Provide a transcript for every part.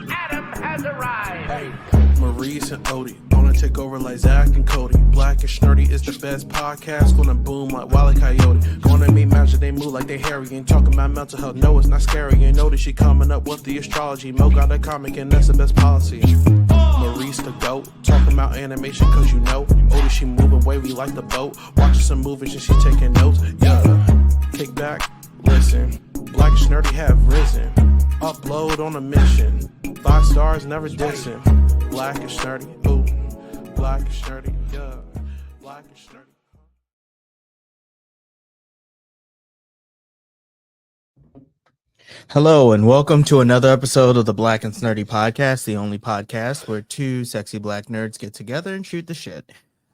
Adam has arrived. Hey, Maurice and Odie gonna take over like Zach and Cody. Black and Snerdy is the best podcast. Gonna boom like Wile E. Coyote. Gonna meet magic, they move like they hairy. Ain't talking about mental health, no, it's not scary. You know that she coming up with the astrology. Mo got a comic and that's the best policy. Maurice the goat, talking about animation cause you know. Odie, she moving wavy like the boat. Watching some movies and she taking notes. Yeah, kick back, listen. Black and Snerdy have risen. Upload on a mission. 5 stars, never dissing. Black and Snerdy, ooh. Black and Snerdy, yeah. Black and Snerdy. Hello and welcome to another episode of the Black and Snerdy podcast, the only podcast where two sexy black nerds get together and shoot the shit.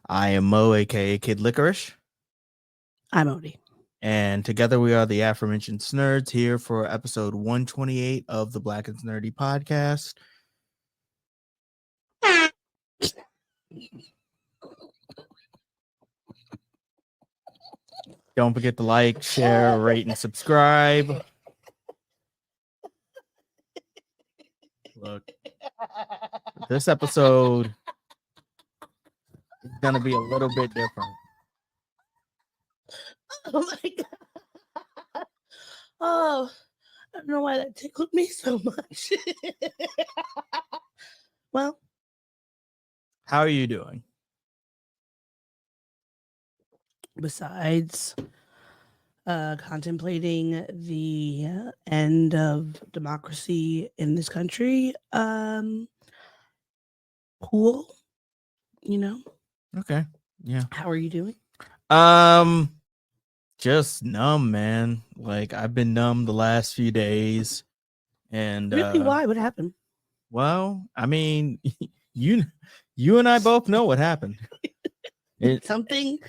I am Mo, aka Kid Licorish. I'm Odie. And together we are the aforementioned Snerds here for episode 128 of the Black and Snerdy podcast. Don't forget to like, share, rate, and subscribe. Look, this episode is going to be a little bit different. Oh my god. Oh, I don't know why that tickled me so much. Well, How are you doing? besides contemplating the end of democracy in this country, cool, you know. Okay. Yeah. How are you doing? Just numb, man. Like I've been numb the last few days. And Really? Why? What happened? Well, I mean, you and I both know what happened. Something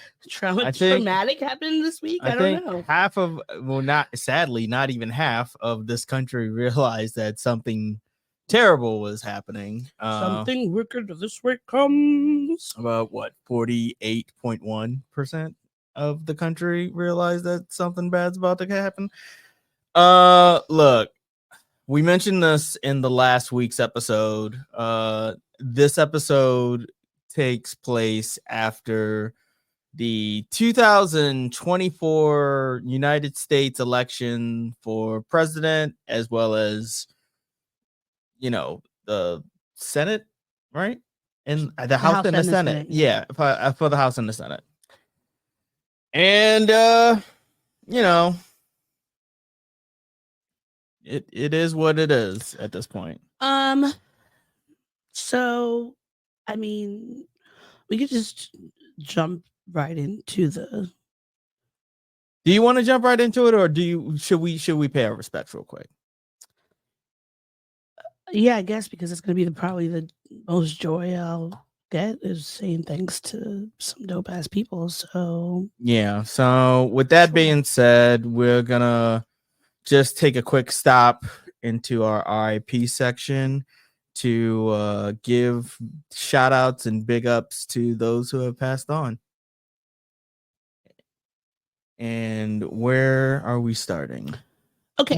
I think- traumatic happened this week? I don't know. half of, well, not sadly, not even half of this country realized that something terrible was happening. Something wicked this way comes. About what, 48.1% of the country realized that something bad's about to happen. Look, we mentioned this in the last week's episode. This episode takes place after the 2024 United States election for president, as well as, you know, the Senate, right? And the House and the Senate. Yeah, for the House and the Senate. And you know, it is what it is at this point. So I mean, we could just jump right into the. Do you want to jump right into it, or should we pay our respects real quick? Yeah, I guess because it's gonna be probably the most joy I'll get is saying thanks to some dope ass people. So Yeah. So with that being said, we're gonna just take a quick stop into our RIP section to give shout outs and big ups to those who have passed on. And where are we starting? okay.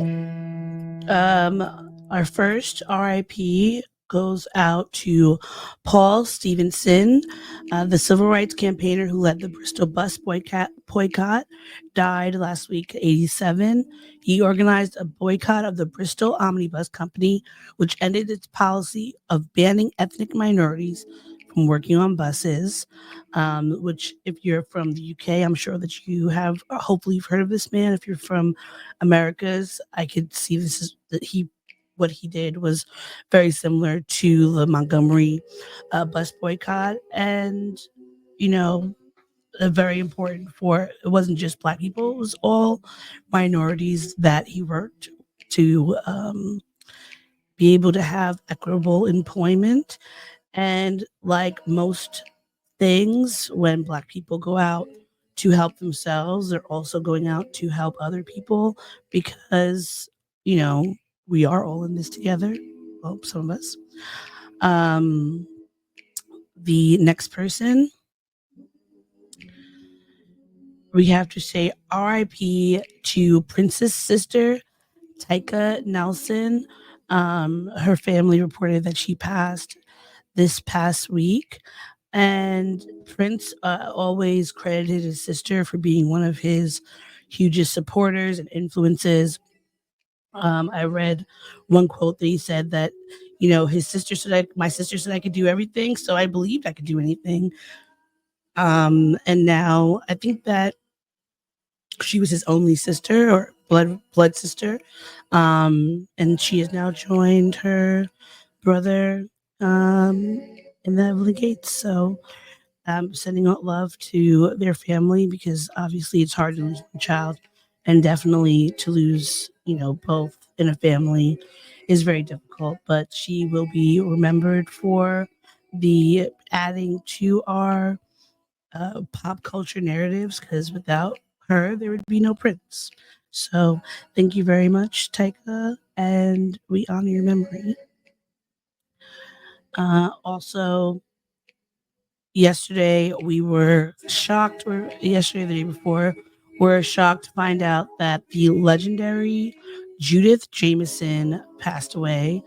Our first RIP goes out to Paul Stevenson, the civil rights campaigner who led the Bristol bus boycott, died last week at 87. He organized a boycott of the Bristol Omnibus Company, which ended its policy of banning ethnic minorities from working on buses, which if you're from the UK, I'm sure that you have, hopefully you've heard of this man. If you're from Americas, I could see this is that what he did was very similar to the Montgomery bus boycott, and you know, very important for, it wasn't just Black people, it was all minorities that he worked to be able to have equitable employment. And like most things, when Black people go out to help themselves, they're also going out to help other people, because you know, we are all in this together. Well, some of us. The next person, we have to say R.I.P. to Prince's sister, Tyka Nelson. Her family reported that she passed this past week. And Prince always credited his sister for being one of his hugest supporters and influences. I read one quote that he said that, his sister said, my sister said I could do everything, so I believed I could do anything. And now I think that she was his only sister or blood sister. And she has now joined her brother in the Heavenly Gates. So sending out love to their family, because obviously it's hard to lose a child, and definitely to lose, both in a family is very difficult. But she will be remembered for the adding to our pop culture narratives, because without her, there would be no Prince. So thank you very much, Tyka, and we honor your memory. Also, yesterday we were shocked, or yesterday, the day before, we're shocked to find out that the legendary Judith Jamison passed away.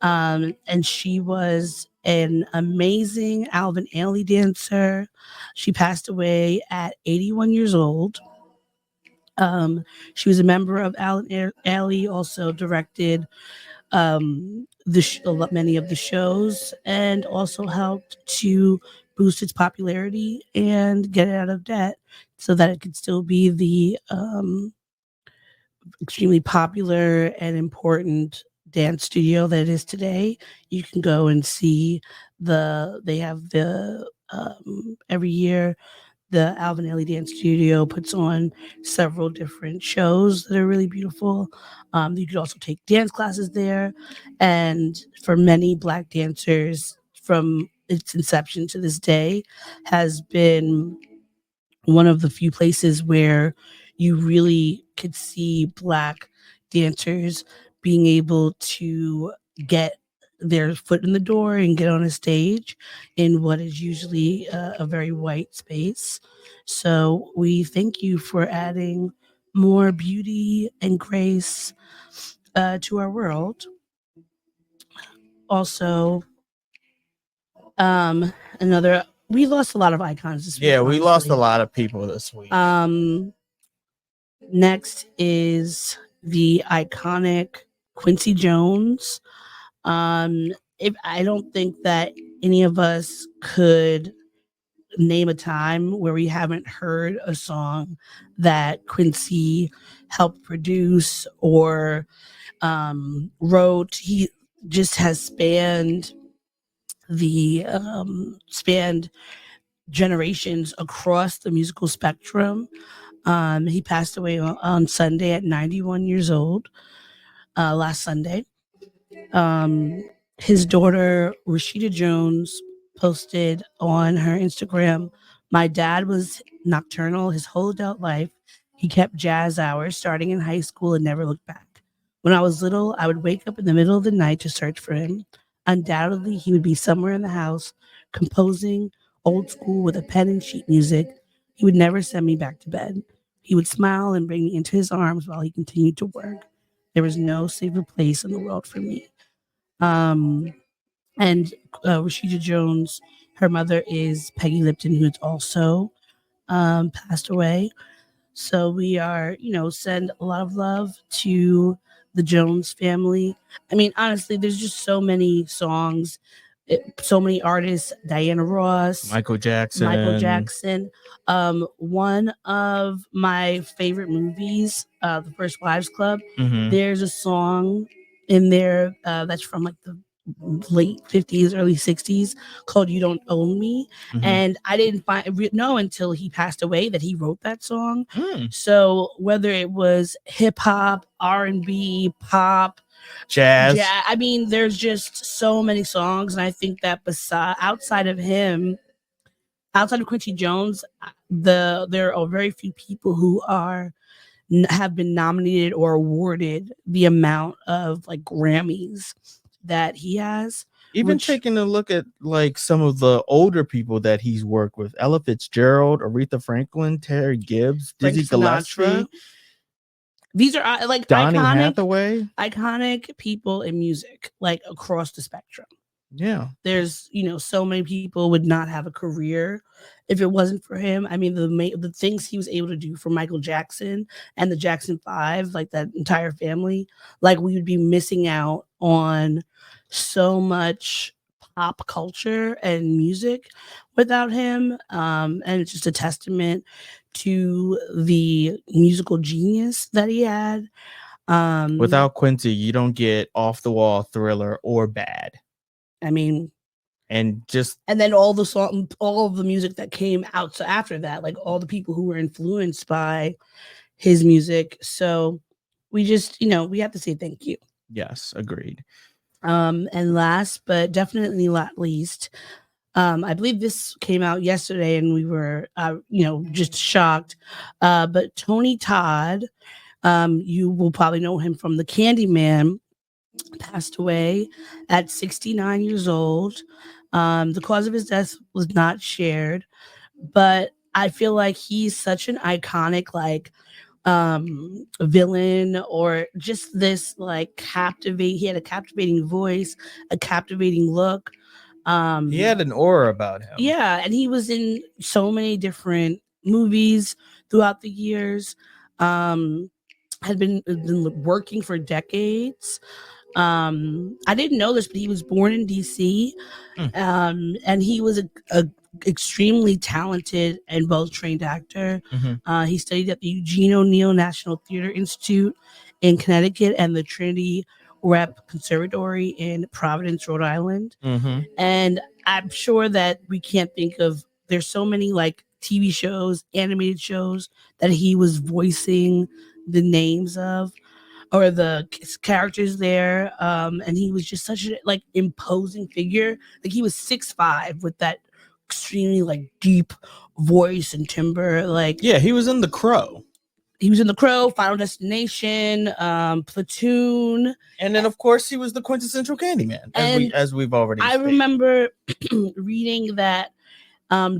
And she was an amazing Alvin Ailey dancer. She passed away at 81 years old. She was a member of Alvin Ailey, also directed many of the shows, and also helped to boost its popularity and get it out of debt so that it could still be the extremely popular and important dance studio that it is today. You can go and see they have the every year the Alvin Ailey Dance Studio puts on several different shows that are really beautiful. You could also take dance classes there. And for many Black dancers, from its inception to this day, has been one of the few places where you really could see Black dancers being able to get their foot in the door and get on a stage in what is usually a very white space. So we thank you for adding more beauty and grace to our world. Also, we lost a lot of icons this week. Yeah, we lost a honestly. lot of people this week. Next is the iconic Quincy Jones. If I don't think that any of us could name a time where we haven't heard a song that Quincy helped produce or wrote. He just has spanned generations across the musical spectrum. He passed away on Sunday at 91 years old, last Sunday. His daughter, Rashida Jones, posted on her Instagram, "My dad was nocturnal his whole adult life. He kept jazz hours starting in high school and never looked back. When I was little, I would wake up in the middle of the night to search for him. Undoubtedly, he would be somewhere in the house, composing old school with a pen and sheet music. He would never send me back to bed. He would smile and bring me into his arms while he continued to work. There was no safer place in the world for me." And Rashida Jones, her mother is Peggy Lipton, who's also passed away. So we are, send a lot of love to the Jones family. I mean, honestly, there's just so many songs, so many artists. Diana Ross, Michael Jackson. One of my favorite movies, The First Wives Club. Mhm. There's a song in there that's from like the late 50s, early 60s, called "You Don't Own Me." And I didn't know until he passed away that he wrote that song. So whether it was hip hop, R&B, pop, jazz, I mean, there's just so many songs. And I think that outside of Quincy Jones, there are very few people who have been nominated or awarded the amount of like Grammys that he has. Even taking a look at like some of the older people that he's worked with, Ella Fitzgerald, Aretha Franklin, Terry Gibbs, Dizzy Gillespie. These are like Donny Hathaway, iconic people in music, like across the spectrum. Yeah. There's, so many people would not have a career if it wasn't for him. I mean, the things he was able to do for Michael Jackson and the Jackson 5, like that entire family, like we would be missing out on so much pop culture and music without him. And it's just a testament to the musical genius that he had. Without Quincy, you don't get Off the Wall, Thriller, or Bad. I mean, and then all of the music that came out so after that, like all the people who were influenced by his music. So we just, we have to say thank you. Yes, agreed. And last but definitely not least, I believe this came out yesterday and we were, just shocked. But Tony Todd, you will probably know him from the Candyman, passed away at 69 years old. The cause of his death was not shared, but I feel like he's such an iconic, like, villain, or just this like he had a captivating voice, a captivating look. He had an aura about him. Yeah, and he was in so many different movies throughout the years. Had been working for decades. I didn't know this, but he was born in DC. And he was a extremely talented and well-trained actor. He studied at the Eugene O'Neill National Theater Institute in Connecticut and the Trinity Rep Conservatory in Providence, Rhode Island. And I'm sure that we can't think of, there's so many like TV shows, animated shows that he was voicing the names of, or the characters there. And he was just such a like imposing figure. Like he was 6'5" with that extremely like deep voice and timbre. Like, yeah, he was in The Crow. He was in The Crow, Final Destination, Platoon. And then of course he was the quintessential Candyman, as we've already I stated. remember reading that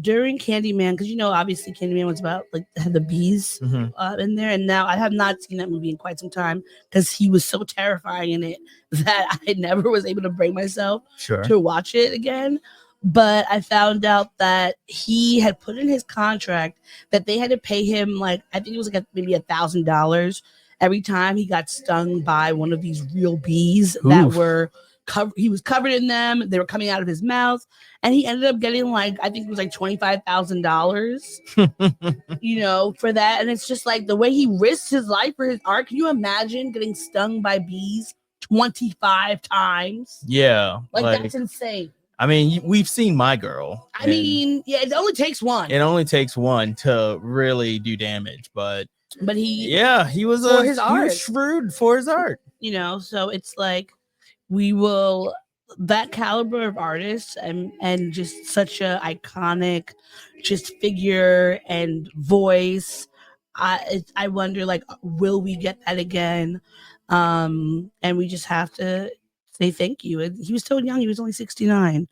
during Candyman, because obviously Candyman was about like had the bees in there, and now I have not seen that movie in quite some time because he was so terrifying in it that I never was able to bring myself to watch it again. But I found out that he had put in his contract that they had to pay him like, I think it was like maybe $1,000 every time he got stung by one of these real bees that were he was covered in them. They were coming out of his mouth, and he ended up getting like, I think it was like $25,000, for that. And it's just like the way he risked his life for his art. Can you imagine getting stung by bees 25 times? Yeah, like that's insane. I mean, we've seen My Girl. I mean, yeah, it only takes one. It only takes one to really do damage, but he was shrewd for his art. So it's like that caliber of artists and just such a iconic just figure and voice. I wonder, like, will we get that again? And we just have to say thank you. And he was so young; he was only 69,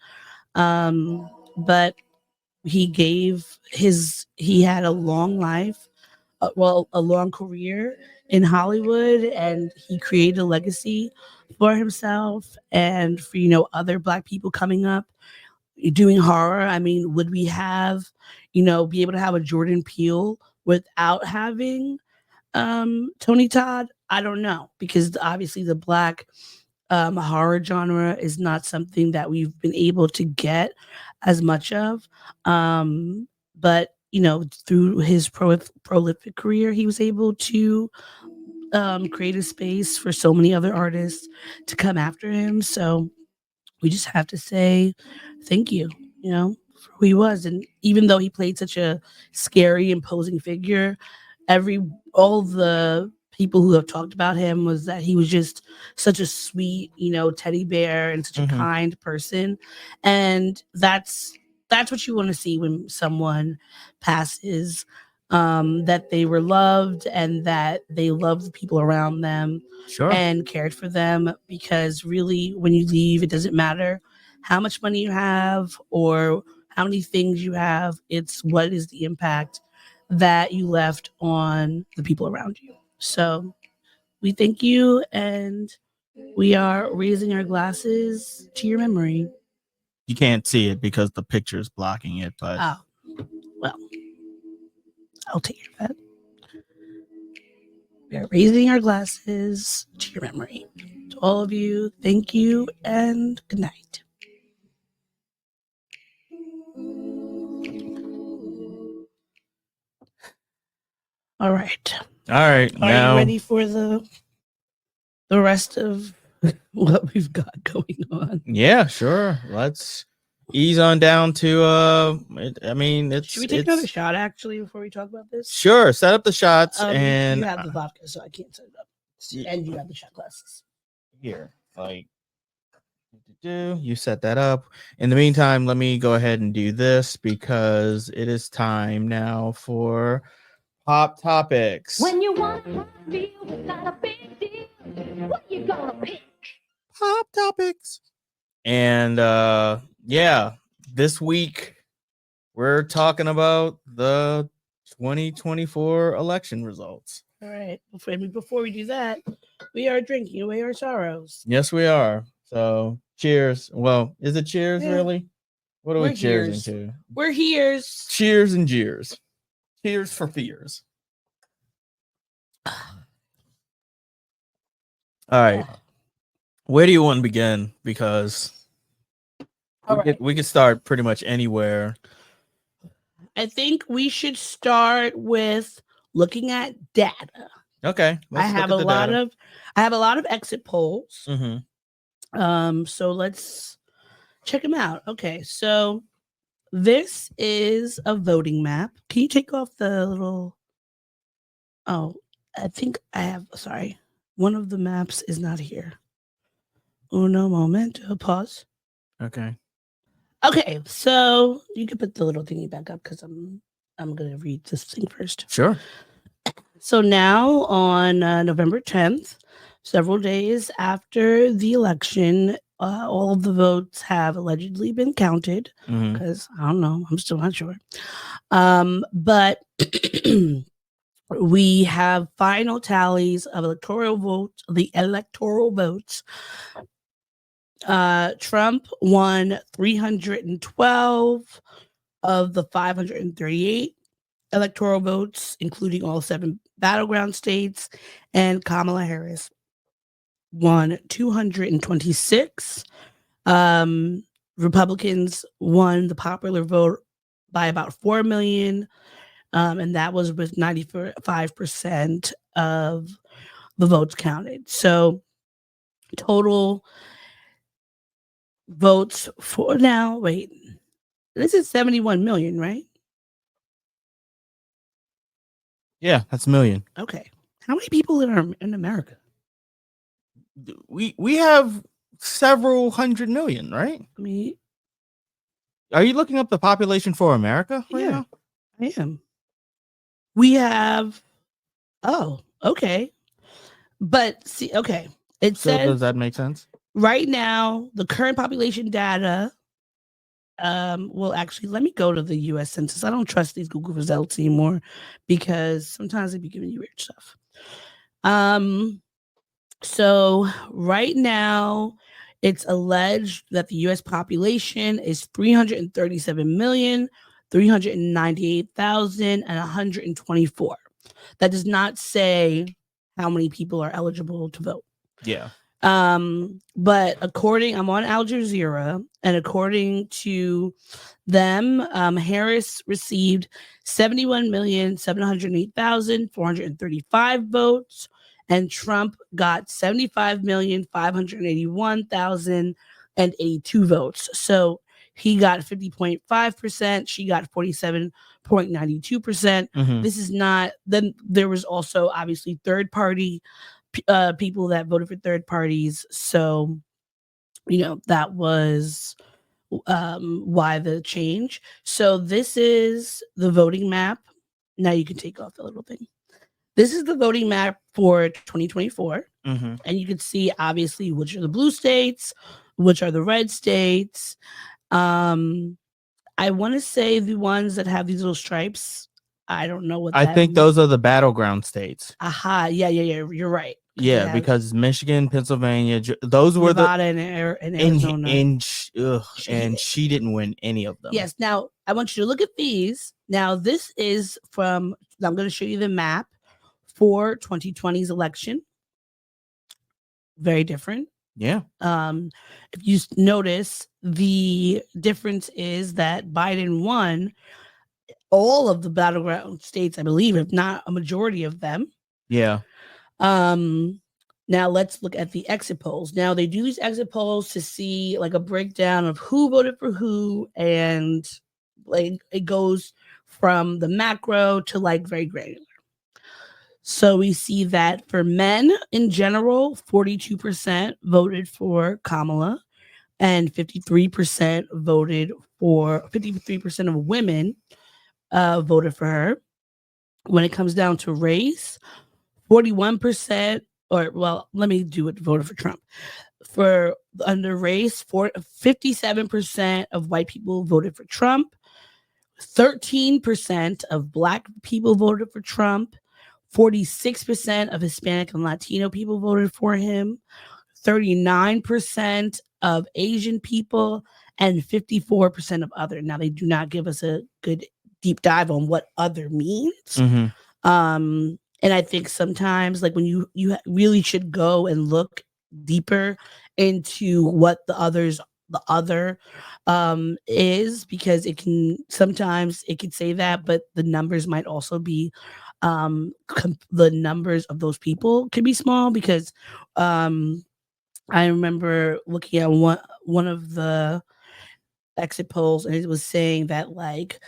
but he had a long life, a long career in Hollywood, and he created a legacy for himself and for other Black people coming up doing horror. I mean, would we have be able to have a Jordan Peele without having Tony Todd? I don't know, because obviously the Black horror genre is not something that we've been able to get as much of. But through his prolific career, he was able to create a space for so many other artists to come after him. So we just have to say thank you, for who he was. And even though he played such a scary, imposing figure, all the people who have talked about him was that he was just such a sweet, teddy bear and such a kind person. And that's what you want to see when someone passes, that they were loved and that they loved the people around them and cared for them. Because really, when you leave, it doesn't matter how much money you have or how many things you have. It's what is the impact that you left on the people around you. So we thank you, and we are raising our glasses to your memory. You can't see it because the picture is blocking it, but well, I'll take care of that. We are raising our glasses to your memory. To all of you, thank you and good night. All right. Are you ready for the rest of what we've got going on? Yeah, sure. Let's ease on down to Should we take another shot actually before we talk about this? Sure, set up the shots. And you have the vodka, so I can't set it up. And you have the shot glasses. Here, you set that up. In the meantime, let me go ahead and do this because it is time now for Pop Topics. When you want to feel it's not a big deal, what you gonna pick? Pop Topics. And this week we're talking about the 2024 election results. All right. Before we do that, we are drinking away our sorrows. Yes, we are. So cheers. Well, is it cheers really? What are we cheers into? We're here's. Cheers and jeers. Cheers for fears. All right. Where do you want to begin? Because we could start pretty much anywhere. I think we should start with looking at data. Okay. I have a lot of exit polls. Mm-hmm. So let's check them out. Okay, so this is a voting map. Can you take off the little? Oh, I think I have. Sorry, one of the maps is not here. Uno momento. Pause. Okay. Okay, so you can put the little thingy back up because I'm gonna read this thing first. Sure. So now on November 10th, several days after the election, all of the votes have allegedly been counted because I don't know, I'm still not sure. But we have final tallies of the electoral votes. Trump won 312 of the 538 electoral votes, including all 7 battleground states, and Kamala Harris won 226. Republicans won the popular vote by about 4 million, and that was with 95% of the votes counted. So total votes for now, wait, this is 71 million, right? Yeah, that's a million. Okay. How many people in America? We have several hundred million, right? I mean, are you looking up the population for America right yeah, now? I am. We have. Oh, okay. But see, okay. It says, does that make sense? Right now, the current population data. Well, actually, let me go to the U.S. Census. I don't trust these Google results anymore because sometimes they be giving you weird stuff. So right now, it's alleged that the U.S. population is 337,398,124. That does not say how many people are eligible to vote. Yeah. But I'm on Al Jazeera, and according to them, Harris received 71,708,435 votes, and Trump got 75,581,082 votes. So he got 50.5%. She got 47.92%. This is not. Then there was also obviously third party people that voted for third parties. So, that was why the change. So this is the voting map. Now you can take off the little thing. This is the voting map for 2024. And you can see obviously which are the blue states, which are the red states. I want to say the ones that have these little stripes. I don't know what I that think means. those are the battleground states. Aha, yeah. You're right. Yeah, because Michigan, Pennsylvania, those were Nevada and Arizona. And she didn't win any of them. Yes. Now I want you to look at these. Now this is from. I'm going to show you the map for 2020's election. Very different. Yeah. If you notice, the difference is that Biden won all of the battleground states, I believe, if not a majority of them. Yeah. Now let's look at the exit polls. Now they do these exit polls to see like a breakdown of who voted for who, and like it goes from the macro to like very granular. So we see that for men in general, 42% voted for Kamala, and 53% of women voted for her. When it comes down to race, 41%, or well, let me do it, voted for Trump. For under race, 57% of white people voted for Trump. 13% of Black people voted for Trump. 46% of Hispanic and Latino people voted for him. 39% of Asian people, and 54% of other. Now they do not give us a good deep dive on what other means. Mm-hmm. And I think sometimes like when you really should go and look deeper into what the other is, because it can sometimes it could say that, but the numbers might also be the numbers of those people could be small, because I remember looking at one of the exit polls, and it was saying that like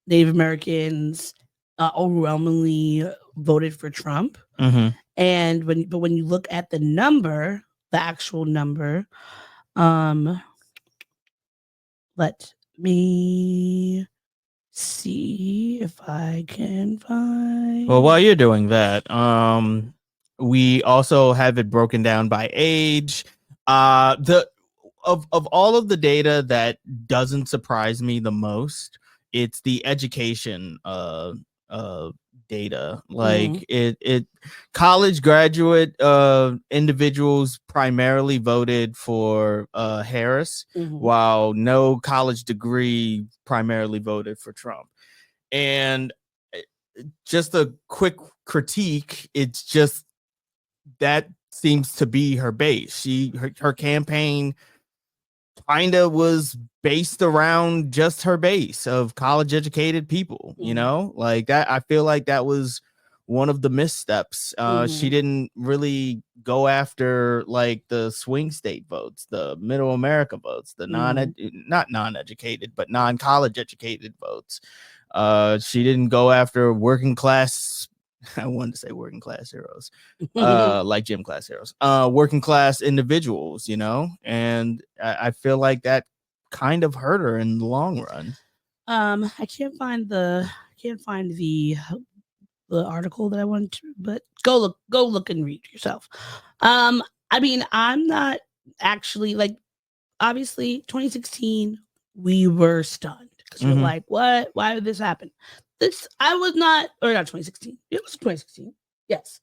Native Americans overwhelmingly voted for Trump. Mm-hmm. And when you look at the number, the actual number, let me see if I can find. Well, while you're doing that, we also have it broken down by age. Of all of the data that doesn't surprise me the most, it's the education data. Like it college graduate individuals primarily voted for Harris, while no college degree primarily voted for Trump. And just a quick critique, it's just that seems to be her base. Her campaign kind of was based around just her base of college educated people, you know, like that. I feel like that was one of the missteps. She didn't really go after like the swing state votes, the middle America votes, the not non-educated, but non-college educated votes. She didn't go after working class. I wanted to say working class heroes, like gym class heroes, working class individuals, you know, and I feel like that kind of hurt her in the long run. I can't find the article that I wanted to, but go look and read yourself. I mean, I'm not actually like, obviously 2016 we were stunned because we're like, what? Why did this happen? I was not, or not 2016. It was 2016. Yes.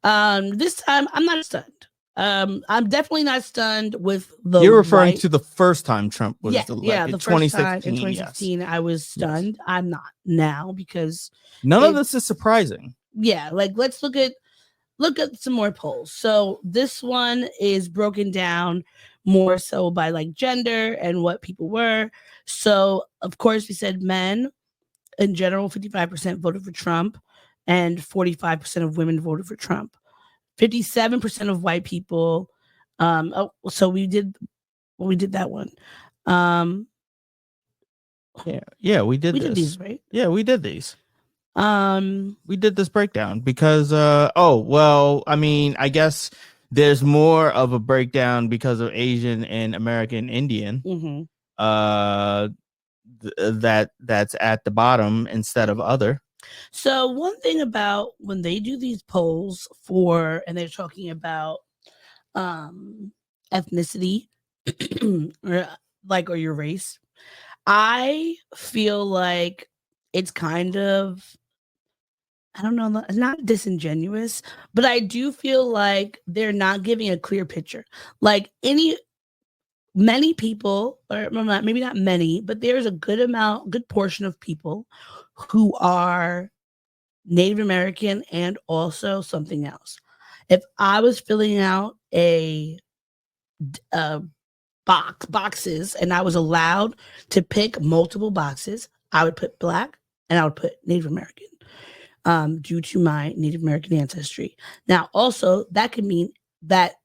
This time I'm not stunned. I'm definitely not stunned with the. You're referring to the first time Trump was elected. Yeah, the first time in 2016, yes. I was stunned. Yes. I'm not now, because none of this is surprising. Yeah, like let's look at some more polls. So this one is broken down more so by like gender and what people were. So of course we said men in general, 55% voted for Trump, and 45% of women voted for Trump. 57% of white people. So we did that one. Yeah, we did these, right? Yeah, we did these. We did this breakdown because I mean, I guess there's more of a breakdown because of Asian and American Indian. That's at the bottom instead of other. So one thing about when they do these polls and they're talking about ethnicity or your race, I feel like it's kind of, I don't know, it's not disingenuous, but I do feel like they're not giving a clear picture. Like many people, or maybe not many, but there's a good portion of people who are Native American and also something else. If I was filling out a boxes and I was allowed to pick multiple boxes, I would put Black and I would put Native American, due to my Native American ancestry. Now, also that could mean that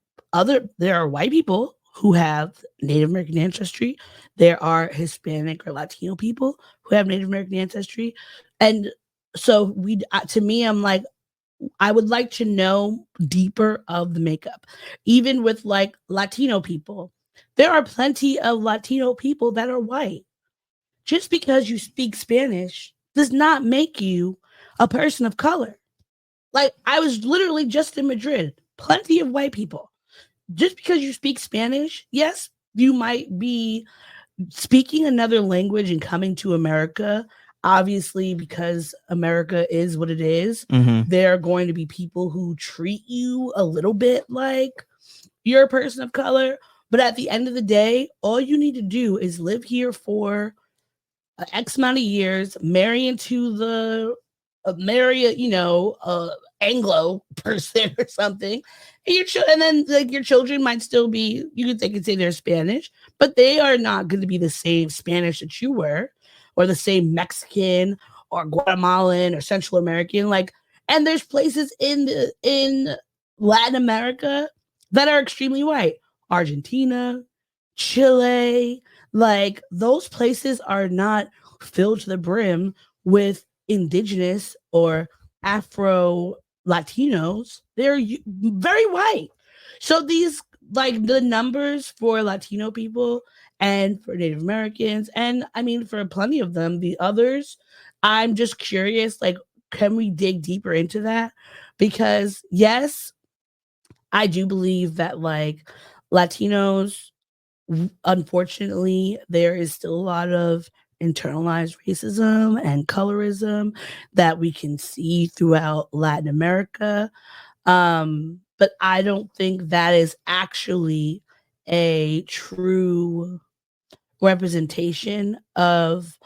there are white people who have Native American ancestry. There are Hispanic or Latino people who have Native American ancestry, and so to me, I'm like, I would like to know deeper of the makeup. Even with like Latino people, there are plenty of Latino people that are white. Just because you speak Spanish does not make you a person of color. Like, I was literally just in Madrid, plenty of white people. Just because you speak Spanish, yes, you might be speaking another language and coming to America. Obviously, because America is what it is, there are going to be people who treat you a little bit like you're a person of color. But at the end of the day, all you need to do is live here for X amount of years, marry into Anglo person or something, and then like your children might still be, they could say they're Spanish, but they are not going to be the same Spanish that you were, or the same Mexican or Guatemalan or Central American. Like, and there's places in Latin America that are extremely white. Argentina, Chile, like those places are not filled to the brim with indigenous or Afro Latinos. They're very white. So these, like, the numbers for Latino people and for Native Americans, and I mean for plenty of them, the others, I'm just curious, like, can we dig deeper into that? Because yes, I do believe that like Latinos, unfortunately, there is still a lot of internalized racism and colorism that we can see throughout Latin America. But I don't think that is actually a true representation of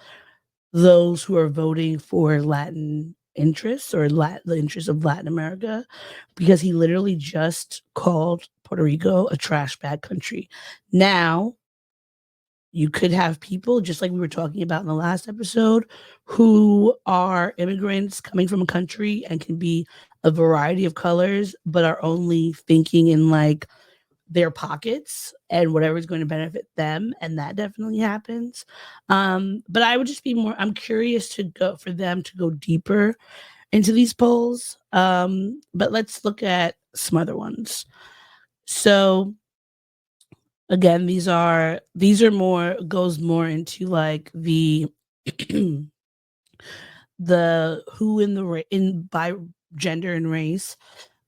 those who are voting for Latin interests or the interests of Latin America, because he literally just called Puerto Rico a trash bag country. Now, you could have people, just like we were talking about in the last episode, who are immigrants coming from a country and can be a variety of colors, but are only thinking in like their pockets and whatever is going to benefit them. And that definitely happens. But I would just I'm curious for them to go deeper into these polls. But let's look at some other ones. So again, these are goes more into like the the who by gender and race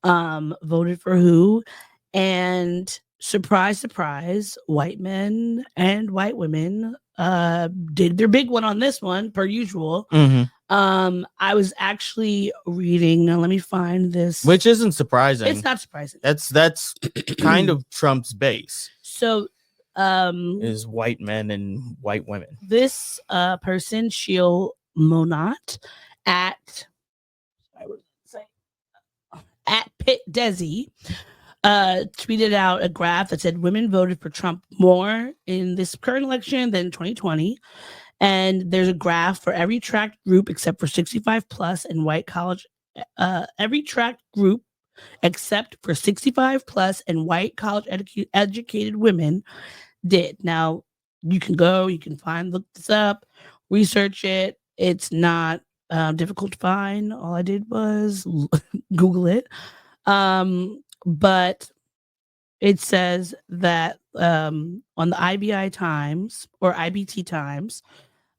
voted for who, and surprise, white men and white women did their big one on this one, per usual. I was actually reading, now let me find this, which isn't surprising. It's not surprising. That's kind of Trump's base. So is white men and white women. This person, Sheil Monat, at Pit Desi, tweeted out a graph that said women voted for Trump more in this current election than 2020. And there's a graph for every tracked group except for 65 plus and white college. Every tracked group except for 65 plus and white college educated women did. Now, you can look this up, research it. It's not difficult to find. All I did was Google it. But it says that on the IBI Times or IBT Times,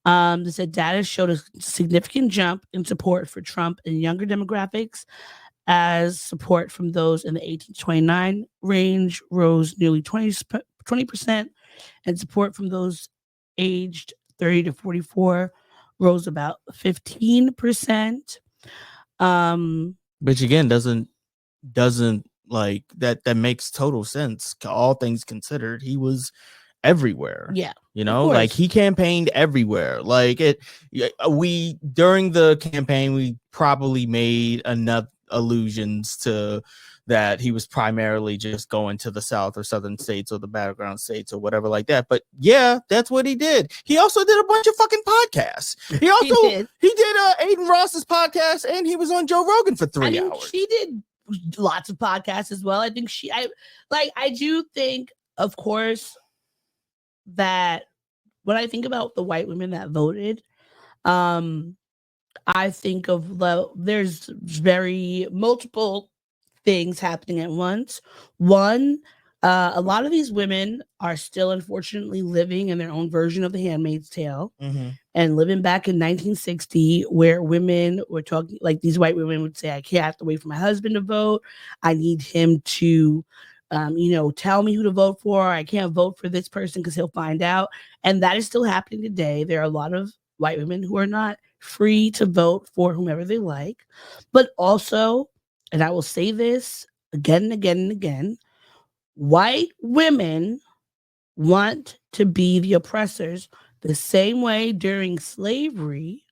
they said data showed a significant jump in support for Trump in younger demographics as support from those in the 18 to 29 range rose nearly 20%, and support from those aged 30 to 44 rose about 15%. Which again doesn't like that makes total sense. All things considered, he was everywhere. Yeah, you know, like he campaigned everywhere. Like we during the campaign we probably made enough allusions to that he was primarily just going to the South or Southern states or the battleground states or whatever like that. But yeah, that's what he did. He also did a bunch of fucking podcasts. He did Aiden Ross's podcast, and he was on Joe Rogan for 3 hours. She did lots of podcasts as well. I think I do think, of course, that when I think about the white women that voted, I think of there's very multiple things happening at once. One, a lot of these women are still unfortunately living in their own version of The Handmaid's Tale, and living back in 1960, where women were talking like these white women would say, I can't have to wait for my husband to vote. I need him to tell me who to vote for. I can't vote for this person because he'll find out. And that is still happening today. There are a lot of white women who are not free to vote for whomever they like. But also, and I will say this again and again and again, white women want to be the oppressors the same way during slavery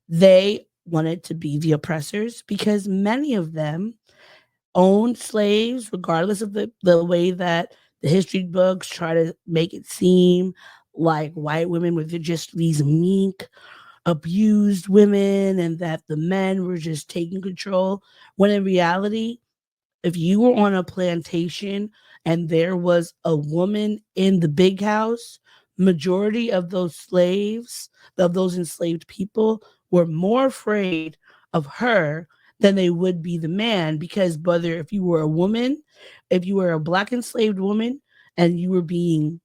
they wanted to be the oppressors, because many of them owned slaves, regardless of the way that the history books try to make it seem like white women were just these meek, abused women and that the men were just taking control. When in reality, if you were on a plantation and there was a woman in the big house, majority of those slaves, of those enslaved people, were more afraid of her than they would be the man, because whether if you were a woman, if you were a Black enslaved woman and you were being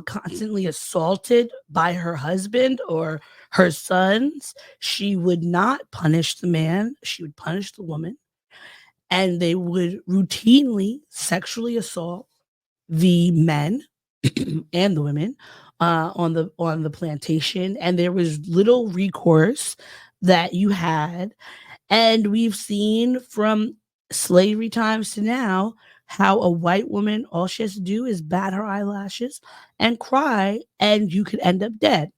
constantly assaulted by her husband or her sons, she would not punish the man, she would punish the woman, and they would routinely sexually assault the men and the women on the plantation, and there was little recourse that you had. And we've seen from slavery times to now how a white woman, all she has to do is bat her eyelashes and cry, and you could end up dead.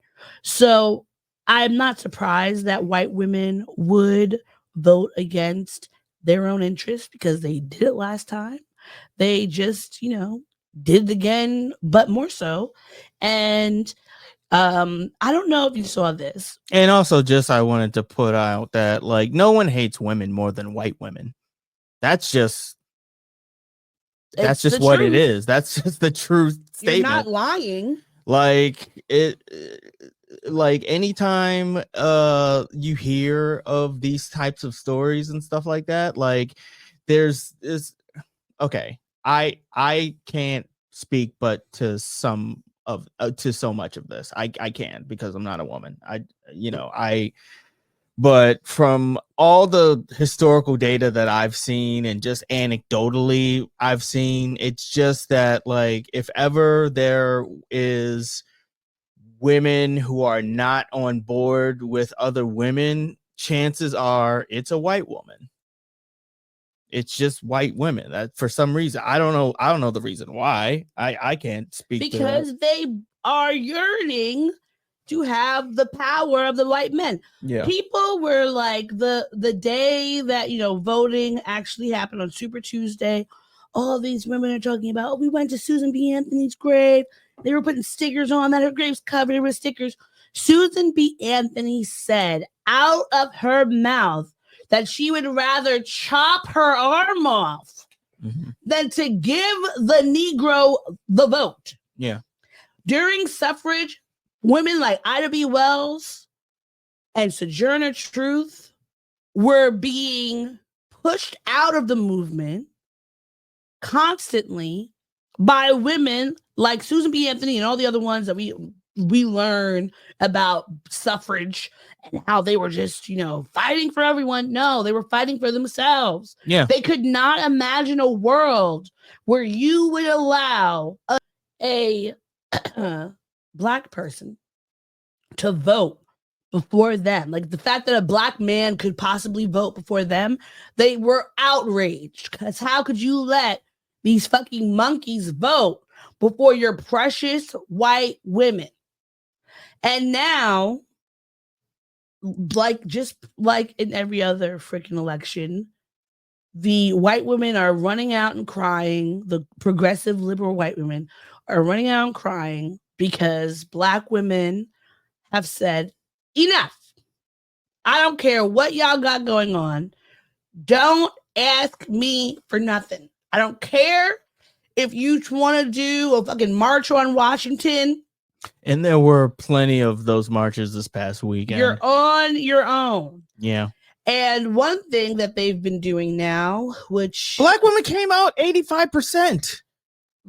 So I'm not surprised that white women would vote against their own interests, because they did it last time. They just, did it again, but more so. And I don't know if you saw this. And also, just I wanted to put out that like no one hates women more than white women. That's just what truth. it is. That's just the truth statement. You're not lying. Like anytime you hear of these types of stories and stuff like that, like there's this. Okay, I can't speak but to some of to so much of this. I can, because I'm not a woman. But from all the historical data that I've seen and just anecdotally I've seen, it's just that like if ever there is women who are not on board with other women, chances are it's a white woman. It's just white women that for some reason, I don't know the reason why. I can't speak because they are yearning to have the power of the white men. Yeah. People were like the day that voting actually happened on Super Tuesday, all these women are talking about, oh, we went to Susan B. Anthony's grave. They were putting stickers on that her grave's covered with stickers. Susan B. Anthony said out of her mouth that she would rather chop her arm off than to give the Negro the vote. Yeah. During suffrage, women like Ida B. Wells and Sojourner Truth were being pushed out of the movement constantly by women like Susan B. Anthony and all the other ones that we we learn about suffrage and how they were just, fighting for everyone. No, they were fighting for themselves. Yeah. They could not imagine a world where you would allow a Black person to vote before them. Like the fact that a Black man could possibly vote before them, they were outraged. Because how could you let these fucking monkeys vote before your precious white women? And now, just like in every other freaking election, the white women are running out and crying. The progressive liberal white women are running out and crying because Black women have said, enough. I don't care what y'all got going on. Don't ask me for nothing. I don't care if you want to do a fucking march on Washington. And there were plenty of those marches this past weekend. You're on your own. Yeah. And one thing that they've been doing now, which Black women came out 85%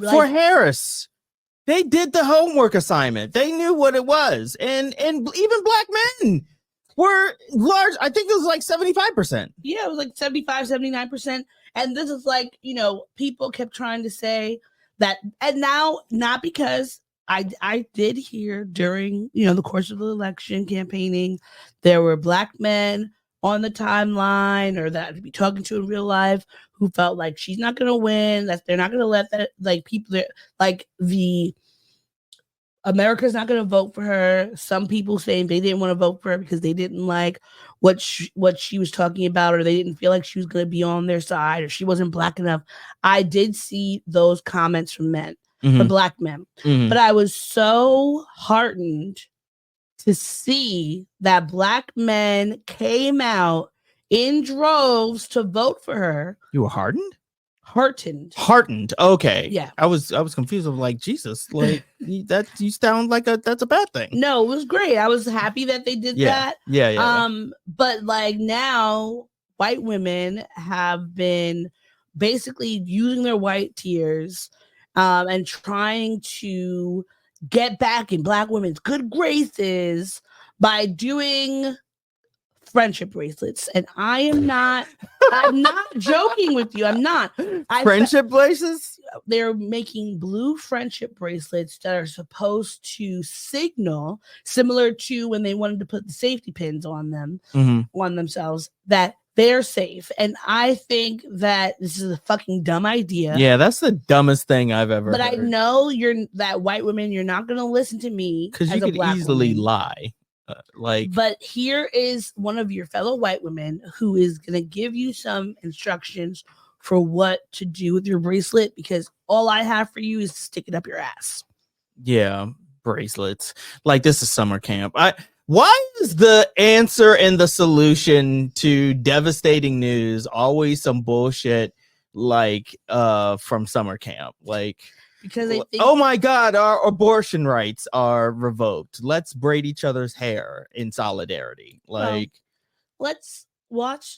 for Harris. They did the homework assignment. They knew what it was. And even Black men were large. I think it was like 75%. Yeah, it was like 75, 79%. And this is like, people kept trying to say that. And now, not because I did hear during, the course of the election campaigning, there were Black men on the timeline or that I'd be talking to in real life who felt like she's not going to win, that they're not going to let that, like, people that, like, the America's not going to vote for her. Some people saying they didn't want to vote for her because they didn't like what she was talking about, or they didn't feel like she was going to be on their side, or she wasn't Black enough. I did see those comments from men, from Black men, but I was so heartened to see that Black men came out in droves to vote for her. You were heartened? Heartened. Okay. Yeah. I was confused. I'm like, Jesus, like that you sound like that's a bad thing. No, it was great. I was happy that they did that. Yeah. But like now white women have been basically using their white tears and trying to get back in Black women's good graces by doing friendship bracelets. And I'm not joking with you. I'm not. Friendship bracelets? They're making blue friendship bracelets that are supposed to signal, similar to when they wanted to put the safety pins on them, on themselves, that they're safe. And I think that this is a fucking dumb idea. Yeah, that's the dumbest thing I've ever heard. I know that white women, you're not going to listen to me because you could easily lie. But here is one of your fellow white women who is going to give you some instructions for what to do with your bracelet, because all I have for you is to stick it up your ass. Yeah, bracelets. Like, this is summer camp. Why is the answer and the solution to devastating news always some bullshit like from summer camp? Like, because they think, oh my God, our abortion rights are revoked. Let's braid each other's hair in solidarity. Like, let's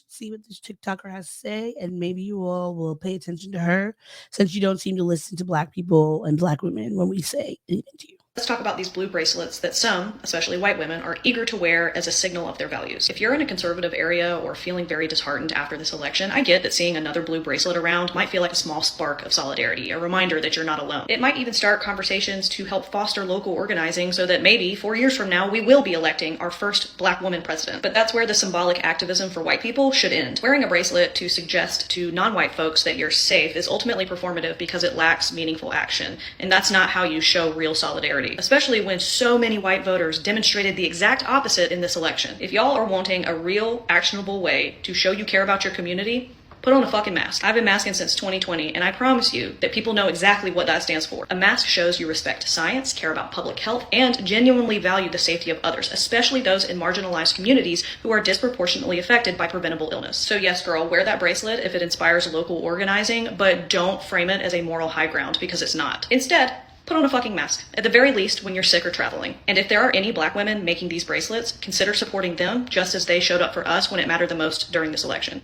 see what this TikToker has to say, and maybe you all will pay attention to her, since you don't seem to listen to Black people and Black women when we say anything to you. Let's talk about these blue bracelets that some, especially white women, are eager to wear as a signal of their values. If you're in a conservative area or feeling very disheartened after this election, I get that seeing another blue bracelet around might feel like a small spark of solidarity, a reminder that you're not alone. It might even start conversations to help foster local organizing so that maybe 4 years from now we will be electing our first Black woman president. But that's where the symbolic activism for white people should end. Wearing a bracelet to suggest to non-white folks that you're safe is ultimately performative because it lacks meaningful action, and that's not how you show real solidarity. Especially when so many white voters demonstrated the exact opposite in this election. If y'all are wanting a real, actionable way to show you care about your community, put on a fucking mask. I've been masking since 2020, and I promise you that people know exactly what that stands for. A mask shows you respect science, care about public health, and genuinely value the safety of others, especially those in marginalized communities who are disproportionately affected by preventable illness. So yes, girl, wear that bracelet if it inspires local organizing, but don't frame it as a moral high ground, because it's not. Instead, put on a fucking mask, at the very least when you're sick or traveling. And if there are any Black women making these bracelets, consider supporting them just as they showed up for us when it mattered the most during this election.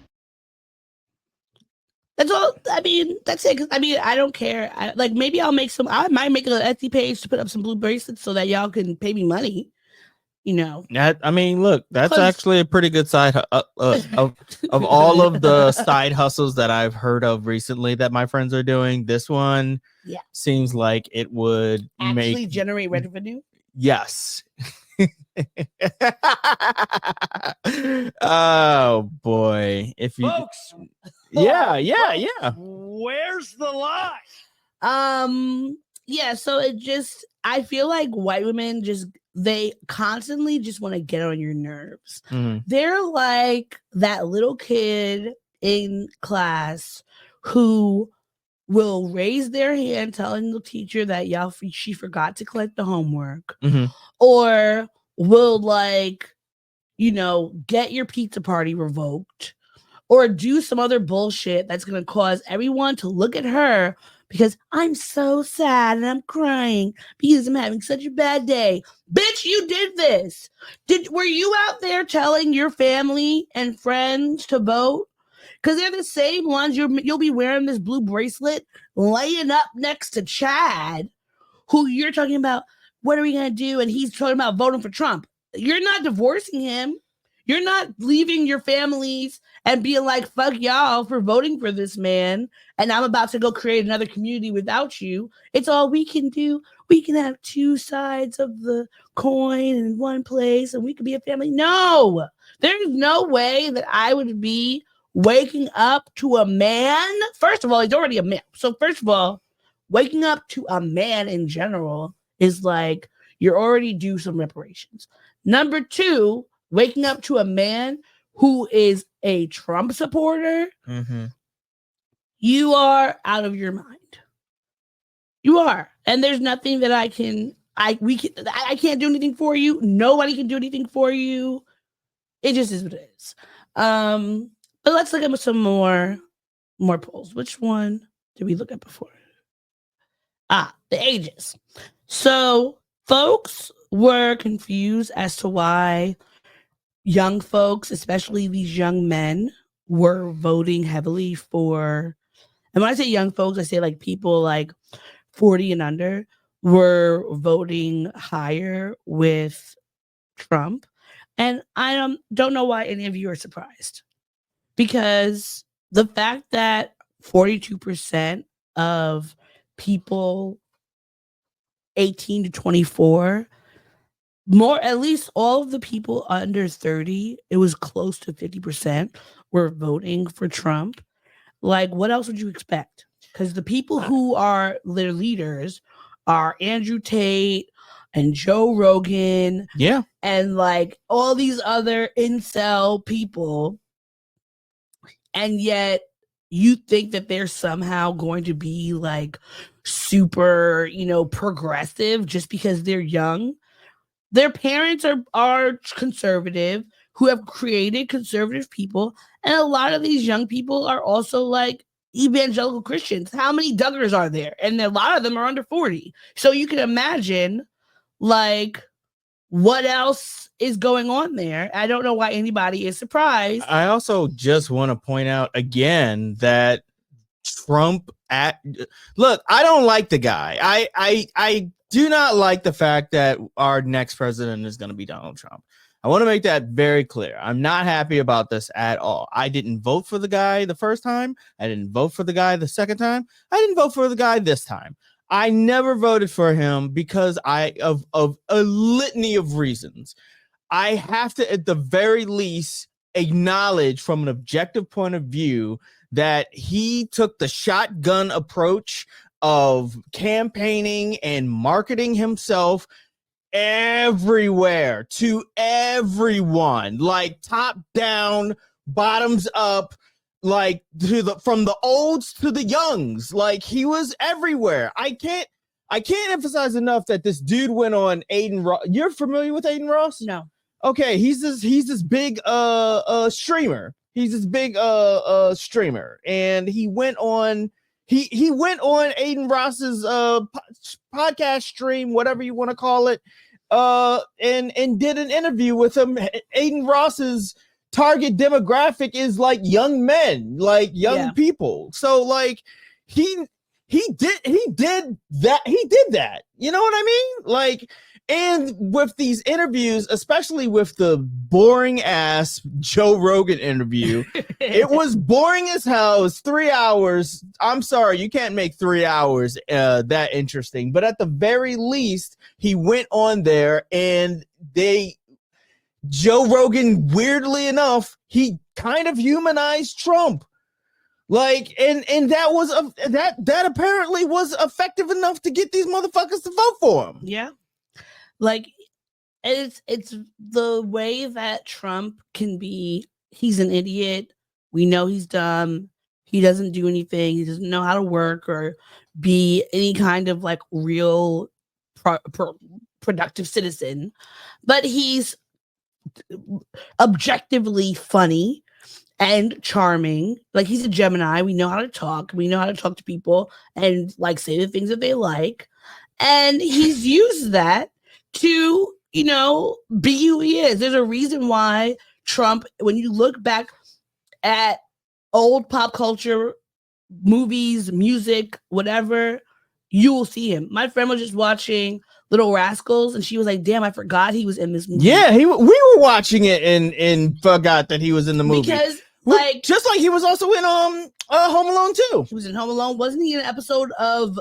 That's all. I mean, that's it. 'Cause, I mean, I don't care. Maybe I might make an Etsy page to put up some blue bracelets so that y'all can pay me money. I mean, look, that's actually a pretty good side of all of the side hustles that I've heard of recently that my friends are doing. This one seems like it would actually generate revenue. Yes. Oh boy. If you Folks. Yeah. Where's the lie? Yeah, so I feel like white women they constantly just want to get on your nerves. Mm-hmm. They're like that little kid in class who will raise their hand telling the teacher that she forgot to collect the homework, or will get your pizza party revoked, or do some other bullshit that's going to cause everyone to look at her because I'm so sad and I'm crying because I'm having such a bad day. Bitch, you did this. Were you out there telling your family and friends to vote? Because they're the same ones you'll be wearing this blue bracelet laying up next to Chad, who you're talking about, what are we going to do? And he's talking about voting for Trump. You're not divorcing him. You're not leaving your families and being like, fuck y'all for voting for this man, and I'm about to go create another community without you. It's all we can do. We can have two sides of the coin in one place and we could be a family. No, there's no way that I would be waking up to a man. First of all, he's already a man. So first of all, waking up to a man in general is like you're already due some reparations. Number two, waking up to a man who is a Trump supporter, you are out of your mind. You are. And there's nothing that I can't do anything for you. Nobody can do anything for you. It just is what it is. But let's look at some more polls. Which one did we look at before? The ages. So folks were confused as to why young folks, especially these young men, were voting heavily for, and when I say young folks, I say like people like 40 and under were voting higher with Trump. And I don't know why any of you are surprised, because the fact that 42% of people 18 to 24, at least all of the people under 30, it was close to 50% were voting for Trump. Like, what else would you expect? Because the people who are their leaders are Andrew Tate and Joe Rogan. Yeah. And like all these other incel people. And yet you think that they're somehow going to be like super, progressive just because they're young. Their parents are conservative, who have created conservative people. And a lot of these young people are also like evangelical Christians. How many Duggars are there? And a lot of them are under 40. So you can imagine like what else is going on there. I don't know why anybody is surprised. I also just want to point out again that Trump look, I don't like the guy. I do not like the fact that our next president is going to be Donald Trump. I want to make that very clear. I'm not happy about this at all. I didn't vote for the guy the first time. I didn't vote for the guy the second time. I didn't vote for the guy this time. I never voted for him because of a litany of reasons. I have to, at the very least, acknowledge from an objective point of view that he took the shotgun approach of campaigning and marketing himself everywhere to everyone, like top down, bottoms up, like from the olds to the youngs. Like he was everywhere. I can't emphasize enough that this dude went on Aiden Ross. You're familiar with Aiden Ross? No. Okay, he's this big streamer. He's this big streamer, and he went on Aiden Ross's podcast stream, whatever you want to call it, and did an interview with him. Aiden Ross is target demographic is like young men, like young people. So like he did that. You know what I mean? Like, and with these interviews, especially with the boring ass Joe Rogan interview, it was boring as hell. It's 3 hours. I'm sorry, you can't make 3 hours that interesting. But at the very least, he went on there and Joe Rogan, weirdly enough, he kind of humanized Trump. Like, and that was that apparently was effective enough to get these motherfuckers to vote for him. Yeah. Like, it's the way that Trump can be, he's an idiot. We know he's dumb. He doesn't do anything. He doesn't know how to work or be any kind of like real productive citizen. But he's objectively funny and charming. Like, he's a Gemini. We know how to talk. We know how to talk to people and like say the things that they like. And he's used that to, you know, be who he is. There's a reason why Trump, when you look back at old pop culture, movies, music, whatever, you will see him. My friend was just watching Little Rascals, and she was like, damn, I forgot he was in this movie. Yeah, we were watching it and forgot that he was in the movie. Because, like, just like he was also in Home Alone 2. He was in Home Alone. Wasn't he in an episode of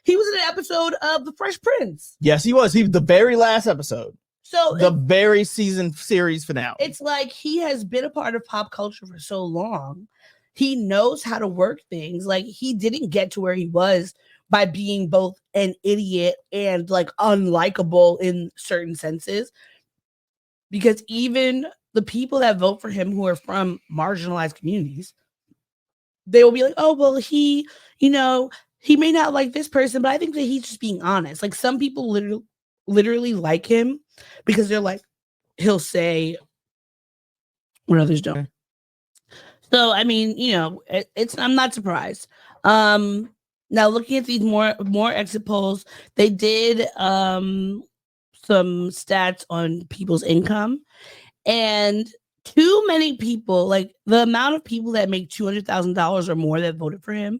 he was in an episode of The Fresh Prince? Yes, he was. He was the very last episode. So the very series finale. It's like he has been a part of pop culture for so long. He knows how to work things. Like, he didn't get to where he was by being both an idiot and like unlikable in certain senses. Because even the people that vote for him who are from marginalized communities, they will be like, oh, well, he, you know, he may not like this person, but I think that he's just being honest. Like, some people literally like him because they're like, he'll say what others don't. So, I mean, you know, I'm not surprised. Now, looking at these more exit polls, they did some stats on people's income, and too many people, like the amount of people that make $200,000 or more that voted for him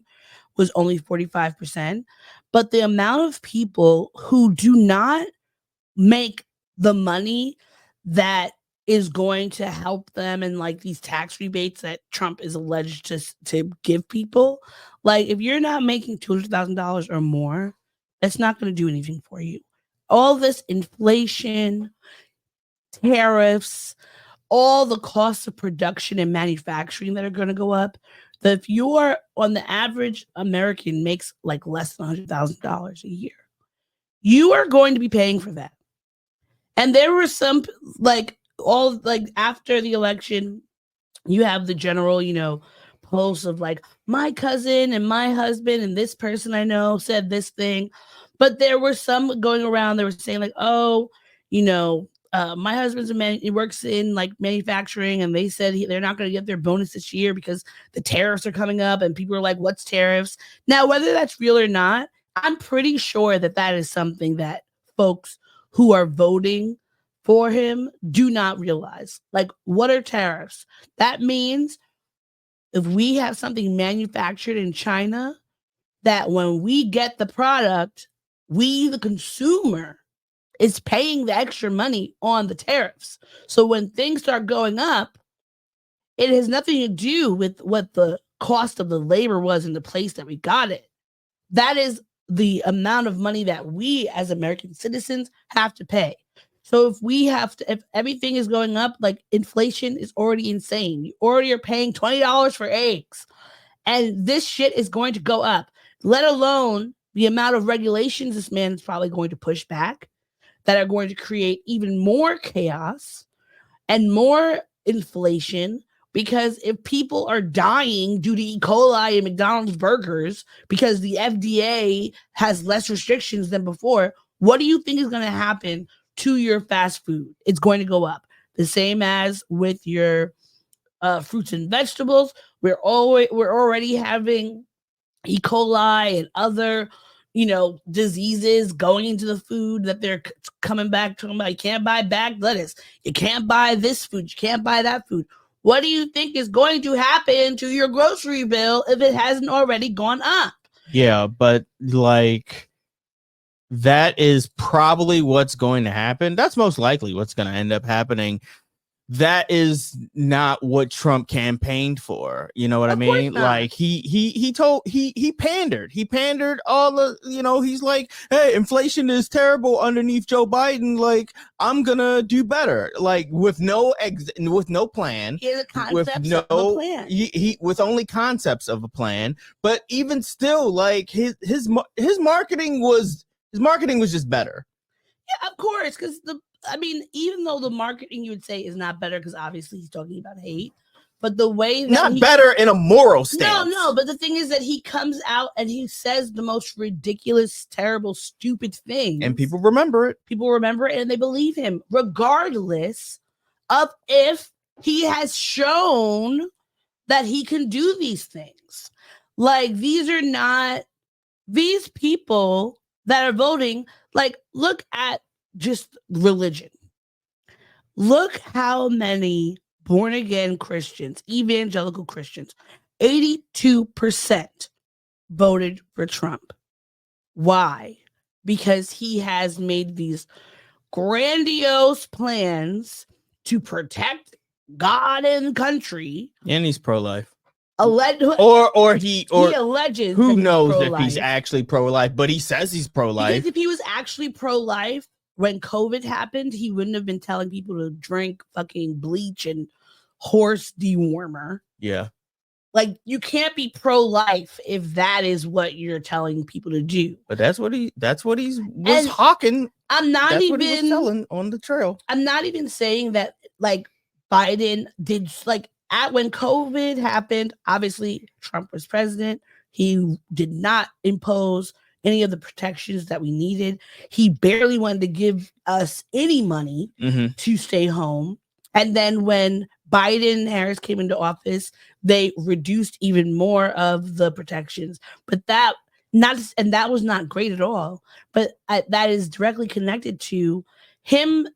was only 45%. But the amount of people who do not make the money that is going to help them and like these tax rebates that Trump is alleged to give people, like, if you're not making $200,000 or more, that's not going to do anything for you. All this inflation, tariffs, all the costs of production and manufacturing that are going to go up. That if you are on the average American makes like less than $100,000 a year, you are going to be paying for that. And there were some after the election, you have the general, you know, posts of like, my cousin and my husband and this person I know said this thing. But there were some going around, they were saying like, oh, you know, my husband's he works in like manufacturing, and they said they're not going to get their bonus this year because the tariffs are coming up, and people are like, what's tariffs? Now, whether that's real or not, I'm pretty sure that is something that folks who are voting for him do not realize. Like, what are tariffs? That means if we have something manufactured in China, that when we get the product, we, the consumer, is paying the extra money on the tariffs. So when things start going up, it has nothing to do with what the cost of the labor was in the place that we got it. That is the amount of money that we as American citizens have to pay. So if everything is going up, like, inflation is already insane. You already are paying $20 for eggs. And this shit is going to go up, let alone the amount of regulations this man is probably going to push back that are going to create even more chaos and more inflation. Because if people are dying due to E. coli and McDonald's burgers because the FDA has less restrictions than before, what do you think is going to happen to your fast food? It's going to go up. The same as with your fruits and vegetables. We're already having E. coli and other diseases going into the food that they're coming back talking about. You can't buy bagged lettuce. You can't buy this food. You can't buy that food. What do you think is going to happen to your grocery bill if it hasn't already gone up? Yeah, but like that is probably what's going to happen. That's most likely what's going to end up happening. That is not what Trump campaigned for. You know what I mean? Like he pandered all the, he's like, hey, inflation is terrible underneath Joe Biden. Like, I'm gonna do better. Like with no plan. With with only concepts of a plan. But even still, like his marketing was just better. Yeah, of course, because even though the marketing you would say is not better, because obviously he's talking about hate, but the way that not better in a moral stance. No, but the thing is that he comes out and he says the most ridiculous, terrible, stupid things. And people remember it. And they believe him, regardless of if he has shown that he can do these things. Like, these people that are voting, like, look at just religion. Look how many born-again Christians, evangelical Christians, 82% voted for Trump. Why? Because he has made these grandiose plans to protect God and country. And he's pro-life. He alleges. Who knows if he's actually pro-life, but he says he's pro-life. Because if he was actually pro-life, when COVID happened, he wouldn't have been telling people to drink fucking bleach and horse dewormer. Yeah. Like, you can't be pro-life if that is what you're telling people to do. But that's what he was hawking. I'm not even what he was selling on the trail. I'm not even saying that like Biden did, like, when COVID happened, obviously Trump was president. He did not impose any of the protections that we needed. He barely wanted to give us any money to stay home. And then when Biden and Harris came into office, they reduced even more of the protections. But that was not great at all. But that is directly connected to him,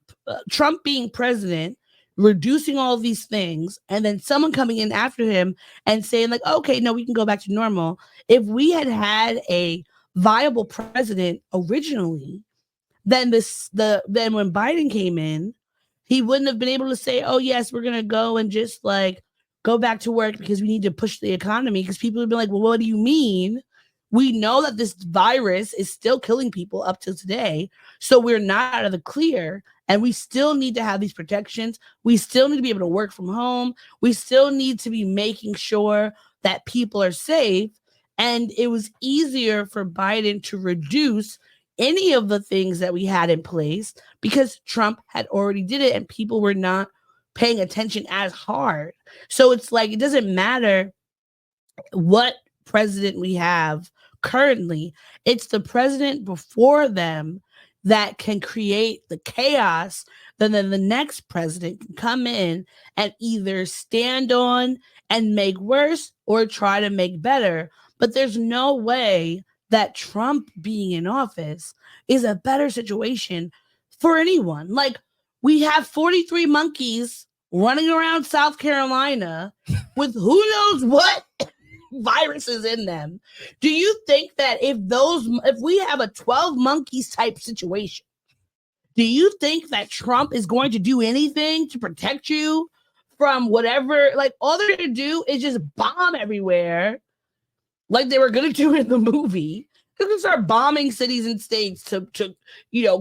Trump being president, reducing all of these things, and then someone coming in after him and saying, like, okay, no, we can go back to normal. If we had a viable president originally, then when Biden came in, he wouldn't have been able to say, oh yes, we're gonna go and just like go back to work because we need to push the economy, because people would be like, well, what do you mean? We know that this virus is still killing people up till today, so we're not out of the clear, and we still need to have these protections. We still need to be able to work from home. We still need to be making sure that people are safe. And it was easier for Biden to reduce any of the things that we had in place because Trump had already did it and people were not paying attention as hard. So it's like, it doesn't matter what president we have currently. It's the president before them that can create the chaos. Then the next president can come in and either stand on and make worse or try to make better. But there's no way that Trump being in office is a better situation for anyone. Like, we have 43 monkeys running around South Carolina with who knows what viruses in them. Do you think that if we have a 12 monkeys type situation, do you think that Trump is going to do anything to protect you from whatever? Like, all they're going to do is just bomb everywhere, like they were going to do in the movie. They're going to start bombing cities and states to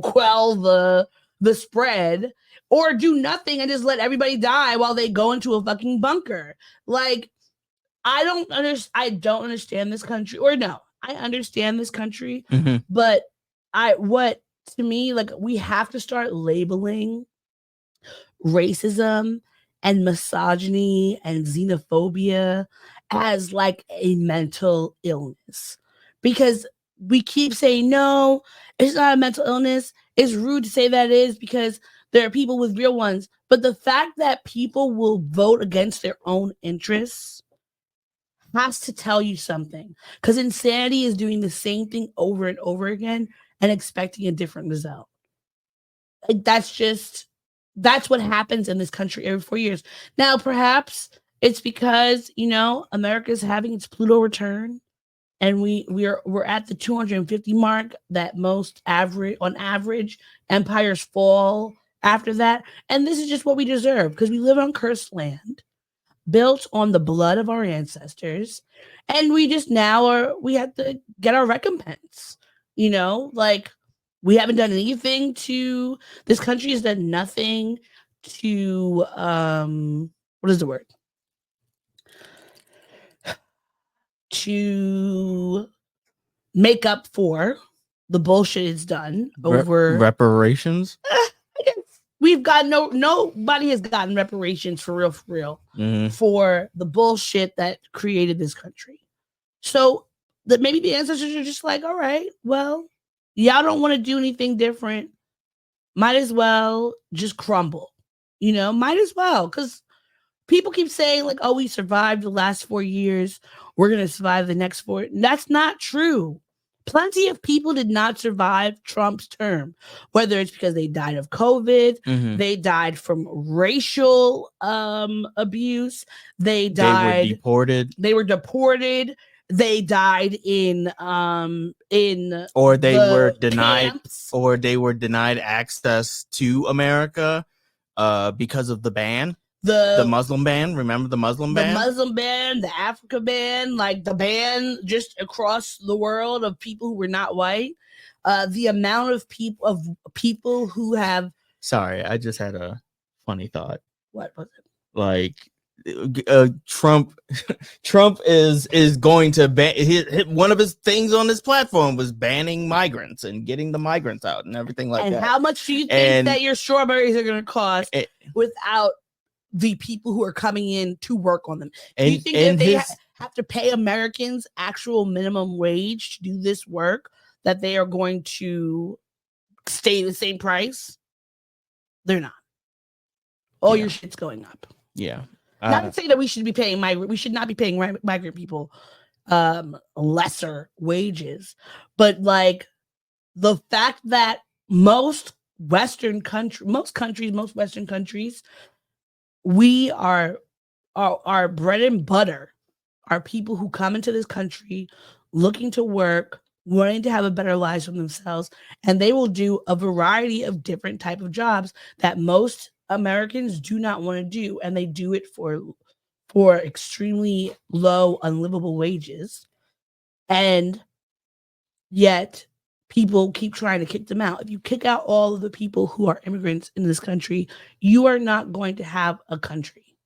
quell the spread, or do nothing and just let everybody die while they go into a fucking bunker. Like, I don't understand this country. Or no, I understand this country, but to me, like, we have to start labeling racism and misogyny and xenophobia as like a mental illness, because we keep saying, no, it's not a mental illness. It's rude to say that it is because there are people with real ones. But the fact that people will vote against their own interests has to tell you something, because insanity is doing the same thing over and over again and expecting a different result. Like, that's what happens in this country every 4 years. Now, perhaps it's because, America's having its Pluto return, and we're at the 250 mark that on average empires fall after that. And this is just what we deserve, because we live on cursed land built on the blood of our ancestors, and we just we have to get our recompense. Like, we haven't done anything to this country has done nothing to what is the word? To make up for the bullshit it's done over reparations. I guess we've got nobody has gotten reparations for real for the bullshit that created this country. So that maybe the ancestors are just like, all right, well, y'all don't want to do anything different. Might as well just crumble, might as well. Because people keep saying, like, oh, we survived the last 4 years, we're going to survive the next 4. That's not true. Plenty of people did not survive Trump's term, whether it's because they died of COVID, they died from racial abuse, they were deported, they died in or they were denied camps. or they were denied access to America because of the ban. The Muslim ban. Remember the Muslim ban? The Muslim ban, the Africa ban, like the ban just across the world of people who were not white. The amount of people who have. Sorry, I just had a funny thought. What was it? Like, Trump is going to ban. One of his things on his platform was banning migrants and getting the migrants out and everything like that. And how much do you think that your strawberries are going to cost without the people who are coming in to work on them? Do you think that they have to pay Americans actual minimum wage to do this work, that they are going to stay the same price? They're not. All your shit's going up. Yeah. Not to say that we should not be paying migrant people lesser wages, but like the fact that most Western countries, we are our bread and butter are people who come into this country looking to work, wanting to have a better life for themselves, and they will do a variety of different type of jobs that most Americans do not want to do, and they do it for extremely low, unlivable wages, and yet people keep trying to kick them out. If you kick out all of the people who are immigrants in this country, you are not going to have a country.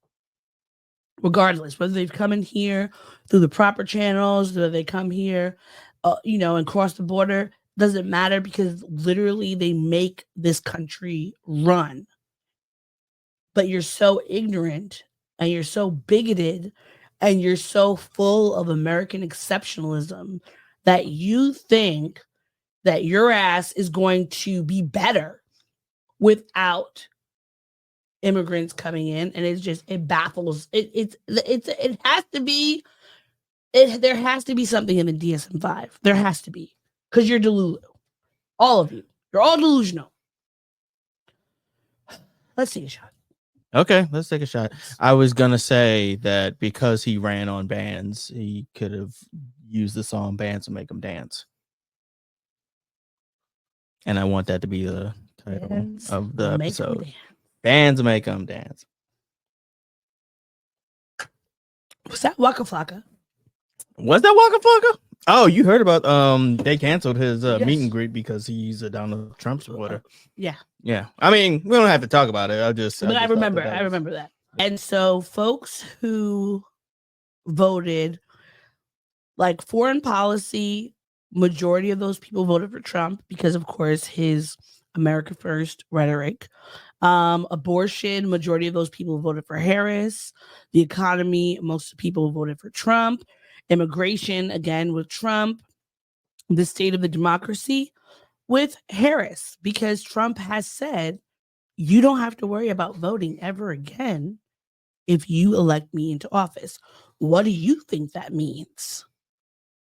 Regardless, whether they've come in here through the proper channels, whether they come here, and cross the border, doesn't matter, because literally they make this country run. But you're so ignorant, and you're so bigoted, and you're so full of American exceptionalism that you think that your ass is going to be better without immigrants coming in. And it baffles. There has to be something in the DSM-5. There has to be, because you're delulu. All of you. You're all delusional. Let's take a shot. Okay, let's take a shot. I was gonna say that because he ran on bands, he could have used the song "Bands to Make Them Dance," and I want that to be the title of the episode. Bands to Make Them Dance. Was that Waka Flocka? Was that Waka Flocka? Oh, you heard about they canceled his meet and greet because he's a Donald Trump supporter. Yeah. Yeah. I mean, we don't have to talk about it. I remember that. And so folks who voted, like foreign policy, majority of those people voted for Trump because, of course, his America First rhetoric. Abortion, majority of those people voted for Harris. The economy, most people voted for Trump. Immigration, again, with Trump. The state of the democracy with Harris, because Trump has said, you don't have to worry about voting ever again if you elect me into office. what do you think that means?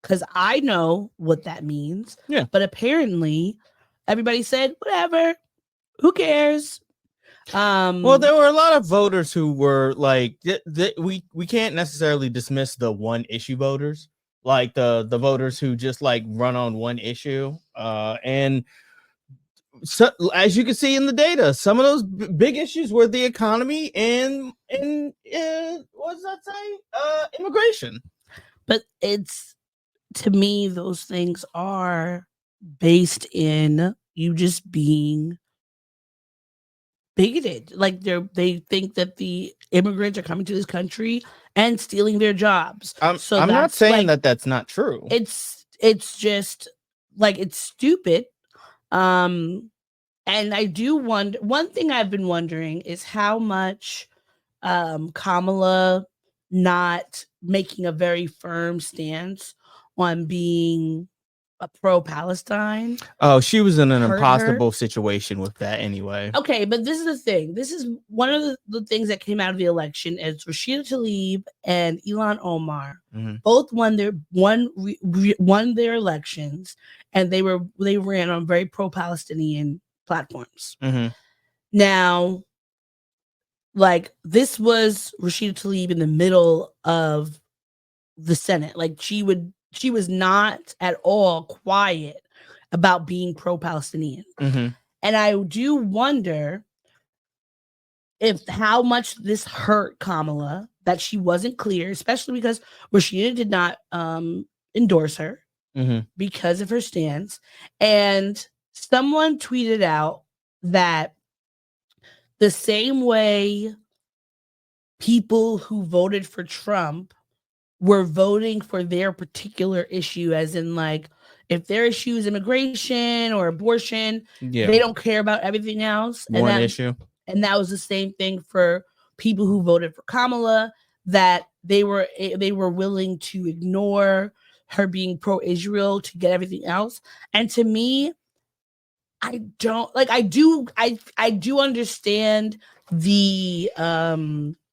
Because I know what that means. Yeah. But apparently everybody said, whatever, who cares? Well, there were a lot of voters who were like, we can't necessarily dismiss the one issue voters, like the voters who just like run on one issue. And so, as you can see in the data, some of those big issues were the economy and what does that say? Immigration. But it's, to me, those things are based in you just being bigoted. Like they think that the immigrants are coming to this country and stealing their jobs. I'm not saying that that's not true. It's just like, it's stupid. And I do wonder, one thing I've been wondering is how much Kamala not making a very firm stance on being a pro-Palestine. Oh, she was in an impossible situation with that anyway. Okay, but this is the thing. This is one of the things that came out of the election is Rashida Tlaib and Ilhan Omar both won their elections, and they ran on very pro-Palestinian platforms. Now, like, this was Rashida Tlaib in the middle of the Senate. Like, she was not at all quiet about being pro-Palestinian. And I do wonder if how much this hurt Kamala that she wasn't clear, especially because Rashida did not endorse her because of her stance. And someone tweeted out that the same way people who voted for Trump were voting for their particular issue, as in, like, if their issue is immigration or abortion, they don't care about everything else. One issue. And that was the same thing for people who voted for Kamala, that they were willing to ignore her being pro-Israel to get everything else. And to me, I do understand the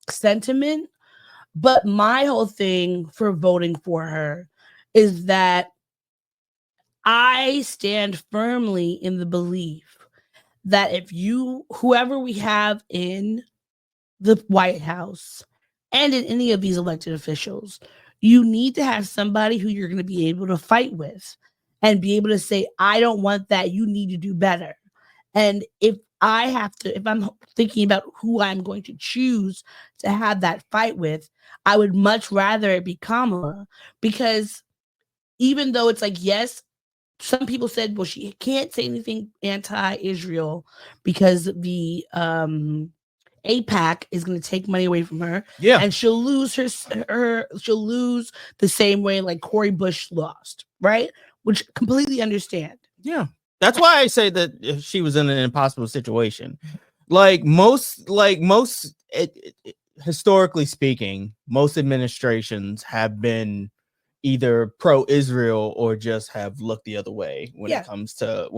sentiment, but my whole thing for voting for her is that I stand firmly in the belief that whoever we have in the White House and in any of these elected officials, you need to have somebody who you're going to be able to fight with and be able to say, I don't want that. You need to do better. And if I'm thinking about who I'm going to choose to have that fight with, I would much rather it be Kamala, because even though it's like, yes, some people said, well, she can't say anything anti-Israel because the AIPAC is going to take money away from her. Yeah. And she'll lose she'll lose the same way like Cori Bush lost, right? Which completely understand. Yeah. That's why I say that she was in an impossible situation. Historically speaking, most administrations have been either pro-Israel or just have looked the other way when it comes to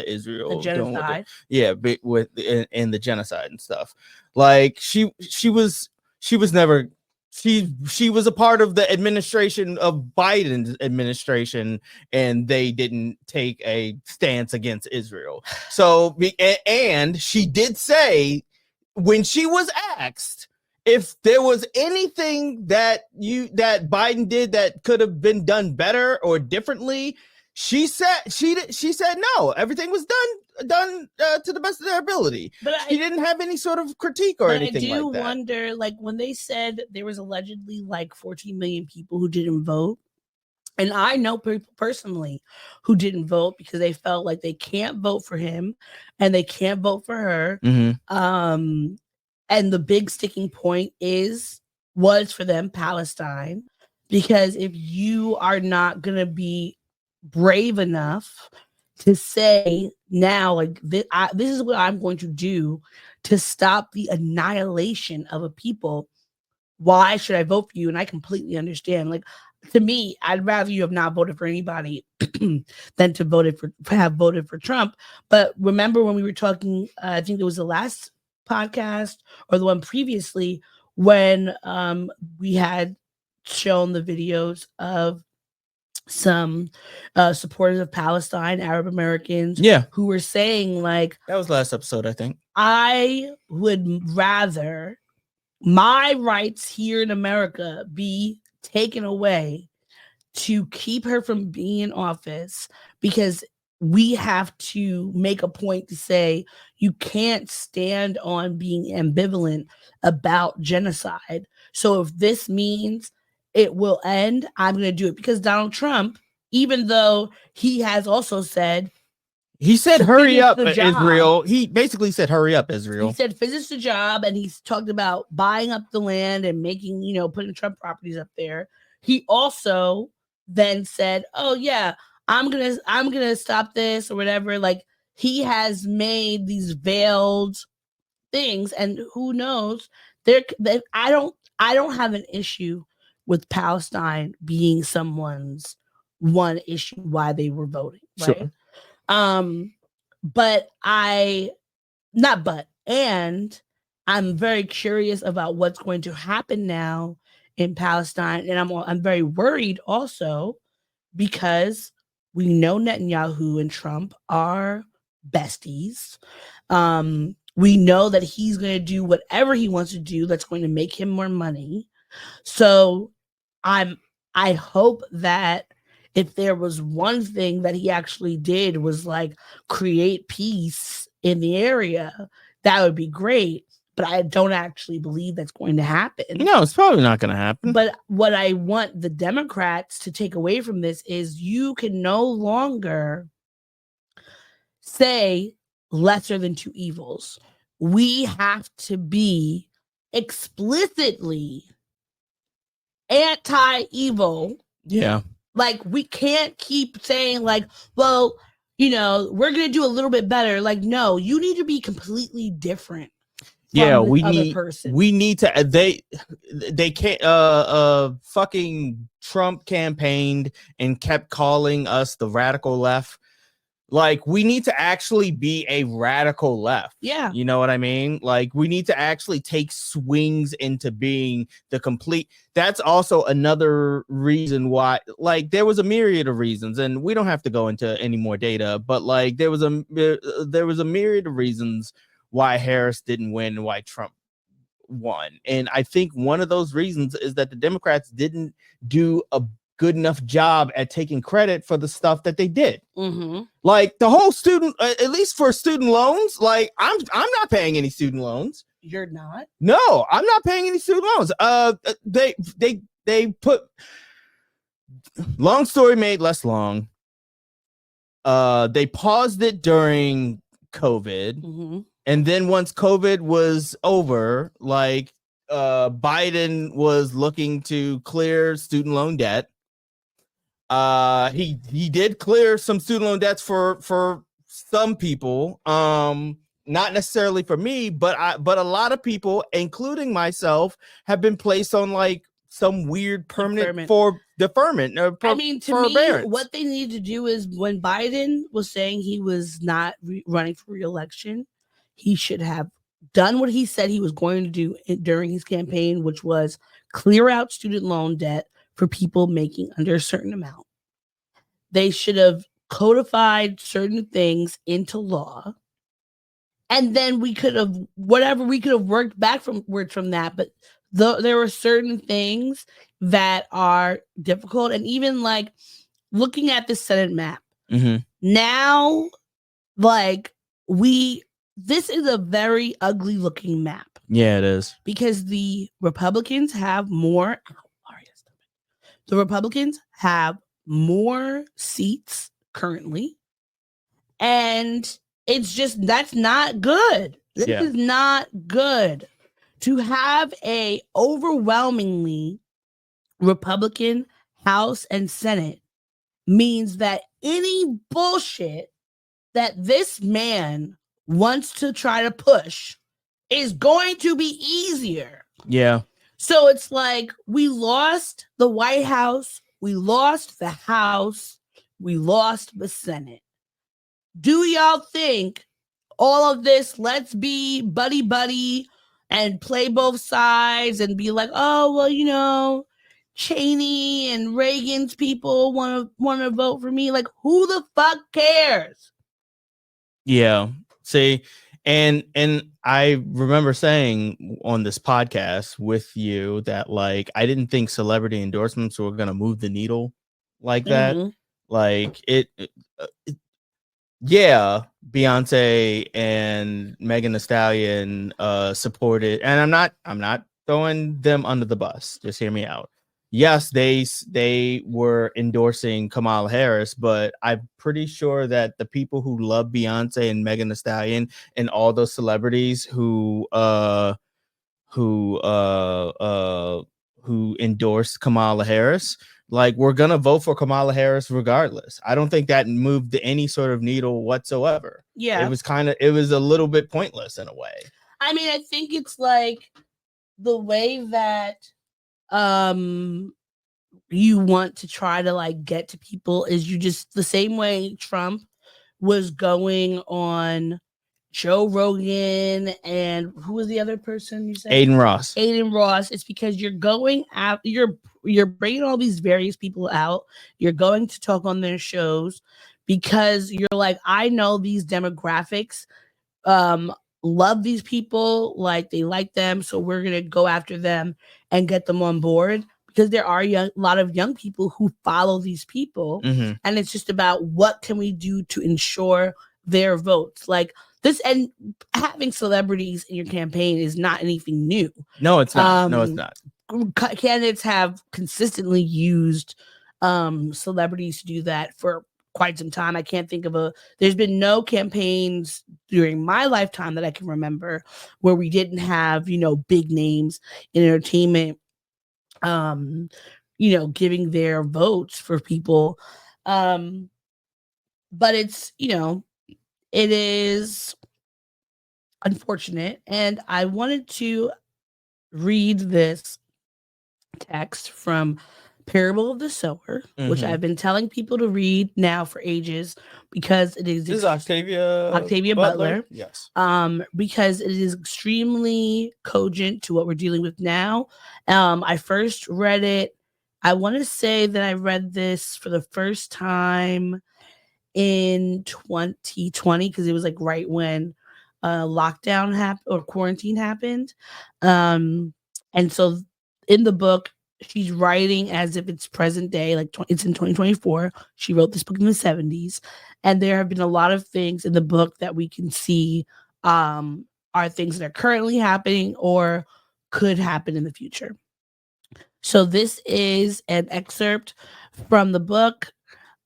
Israel. The genocide. In the genocide and stuff. Like she was a part of the administration of Biden's administration, and they didn't take a stance against Israel. So, and she did say when she was asked if there was anything that Biden did that could have been done better or differently, she said no, everything was done to the best of their ability. But she didn't have any sort of critique or anything like that. I do wonder, like, when they said there was allegedly like 14 million people who didn't vote, and I know people personally who didn't vote because they felt like they can't vote for him and they can't vote for her. And the big sticking point was for them Palestine, because if you are not going to be brave enough to say now, like, this is what I'm going to do to stop the annihilation of a people, why should I vote for you? And I completely understand. Like, to me, I'd rather you have not voted for anybody than to have voted for Trump. But remember when we were talking, I think it was the last podcast or the one previously, when we had shown the videos of some supporters of Palestine, Arab Americans, who were saying like, that was last episode, I think. I would rather my rights here in America be taken away to keep her from being in office, because we have to make a point to say you can't stand on being ambivalent about genocide. So if this means it will end, I'm going to do it. Because Donald Trump, even though he has also said, he said, hurry up, Israel. He basically said, hurry up, Israel. He said, finish the job. And he's talked about buying up the land and making, putting Trump properties up there. He also then said, oh yeah, I'm gonna stop this or whatever. Like, he has made these veiled things, and who knows, I don't have an issue with Palestine being someone's one issue why they were voting, right? Sure. And I'm very curious about what's going to happen now in Palestine, and I'm very worried also because we know Netanyahu and Trump are besties. We know that he's going to do whatever he wants to do that's going to make him more money. So I hope that if there was one thing that he actually did was like create peace in the area, that would be great. But I don't actually believe that's going to happen. No, it's probably not going to happen. But what I want the Democrats to take away from this is you can no longer say lesser than two evils. We have to be explicitly anti-evil. Yeah. Like, we can't keep saying like, well, we're going to do a little bit better. Like, no, you need to be completely different. Yeah, we need to they can't fucking Trump campaigned and kept calling us the radical left. Like, we need to actually be a radical left. Yeah. You know what I mean? Like, we need to actually take swings into being the complete. That's also another reason why, like, there was a myriad of reasons, and we don't have to go into any more data, but like there was a myriad of reasons why Harris didn't win and why Trump won. And I think one of those reasons is that the Democrats didn't do a good enough job at taking credit for the stuff that they did. Mm-hmm. Like the whole student, at least for student loans, like I'm not paying any student loans. You're not? No, I'm not paying any student loans. They put, long story made less long. They paused it during COVID. Mm-hmm. And then once COVID was over, like Biden was looking to clear student loan debt. He did clear some student loan debts for some people, not necessarily for me, but a lot of people, including myself, have been placed on like some weird permanent for deferment. To me, what they need to do is, when Biden was saying he was not running for re-election, he should have done what he said he was going to do during his campaign, which was clear out student loan debt for people making under a certain amount. They should have codified certain things into law. And then we could have worked backwards from that. But there were certain things that are difficult. And even like looking at the Senate map, now, like this is a very ugly looking map. Yeah, it is. Because the Republicans have more. The Republicans have more seats currently. And it's just, that's not good. This is not good. To have a overwhelmingly Republican House and Senate means that any bullshit that this man wants to try to push is going to be easier. Yeah. So it's like, we lost the White House, we lost the House, we lost the Senate. Do y'all think all of this, let's be buddy and play both sides and be like, oh, well, Cheney and Reagan's people want to vote for me. Like, who the fuck cares? Yeah. See, and I remember saying on this podcast with you that like I didn't think celebrity endorsements were gonna move the needle like that. Like yeah, Beyonce and Megan Thee Stallion supported, and I'm not throwing them under the bus. Just hear me out. Yes, they were endorsing Kamala Harris, but I'm pretty sure that the people who love Beyonce and Megan Thee Stallion and all those celebrities who endorsed Kamala Harris, like, we're gonna vote for Kamala Harris regardless. I don't think that moved any sort of needle whatsoever. Yeah, it was a little bit pointless in a way. I mean, I think it's like the way that you want to try to like get to people is you just the same way Trump was going on Joe Rogan and who was the other person you said? Aiden Ross. It's because you're going out, you're bringing all these various people out. You're going to talk on their shows because you're like, I know these demographics love these people, like they like them, so we're gonna go after them and get them on board because there are a lot of young people who follow these people, and it's just about what can we do to ensure their votes. Like this, and having celebrities in your campaign is not anything new. No, it's not. No, it's not. Candidates have consistently used celebrities to do that for quite some time. I can't think of there's been no campaigns during my lifetime that I can remember where we didn't have, big names in entertainment, giving their votes for people. But it's, it is unfortunate. And I wanted to read this text from Parable of the Sower, which I've been telling people to read now for ages because it is. This is Octavia Butler. Yes. Because it is extremely cogent to what we're dealing with now. I first read it. I want to say that I read this for the first time in 2020 because it was like right when lockdown happened or quarantine happened. And so in the book, she's writing as if it's present day, like it's in 2024. She wrote this book in the 70s, and there have been a lot of things in the book that we can see are things that are currently happening or could happen in the future. So this is an excerpt from the book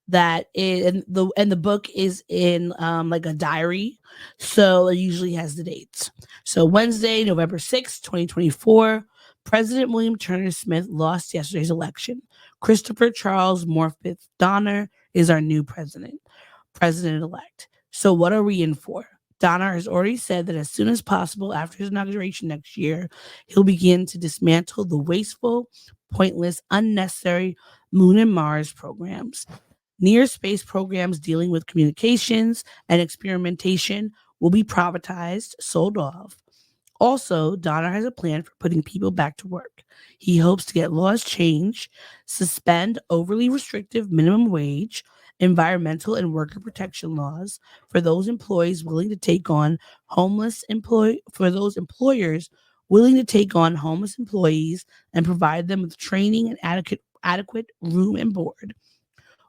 that is, and the book is in like a diary, so it usually has the dates. So Wednesday, November 6th, 2024. President William Turner Smith lost yesterday's election. Christopher Charles Morfith Donner is our new president-elect. So what are we in for? Donner has already said that as soon as possible after his inauguration next year, he'll begin to dismantle the wasteful, pointless, unnecessary Moon and Mars programs. Near space programs dealing with communications and experimentation will be privatized, sold off. Also, Donner has a plan for putting people back to work. He hopes to get laws changed, suspend overly restrictive minimum wage, environmental and worker protection laws for those employers willing to take on homeless employees and provide them with training and adequate room and board.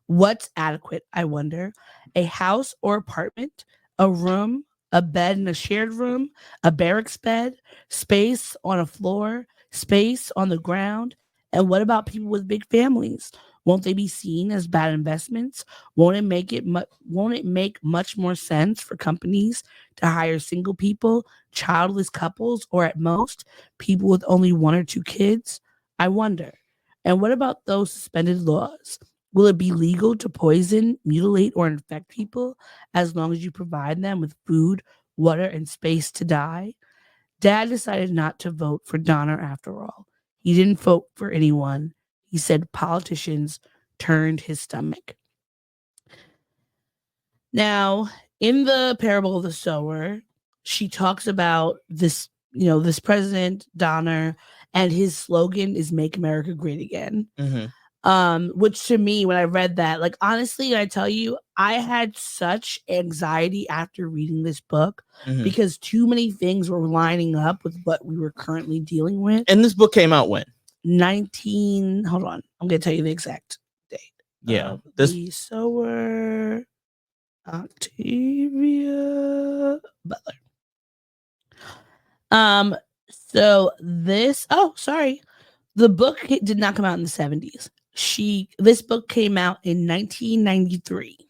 What's adequate, I wonder? A house or apartment, a room, a bed in a shared room, a barracks bed, space on a floor, space on the ground. And what about people with big families? Won't they be seen as bad investments? Won't it make much more sense for companies to hire single people, childless couples, or at most people with only 1 or 2 kids? I wonder. And what about those suspended laws? Will it be legal to poison, mutilate, or infect people as long as you provide them with food, water, and space to die? Dad decided not to vote for Donner after all. He didn't vote for anyone. He said politicians turned his stomach. Now, in the Parable of the Sower, she talks about this, this president, Donner, and his slogan is "Make America Great Again." Mm-hmm. Which to me, when I read that, like honestly, I tell you, I had such anxiety after reading this book because too many things were lining up with what we were currently dealing with. And this book came out when? Hold on, I'm gonna tell you the exact date. Yeah, the Sower, Octavia Butler. So this. Oh, sorry. The book did not come out in the 70s. This book came out in 1993.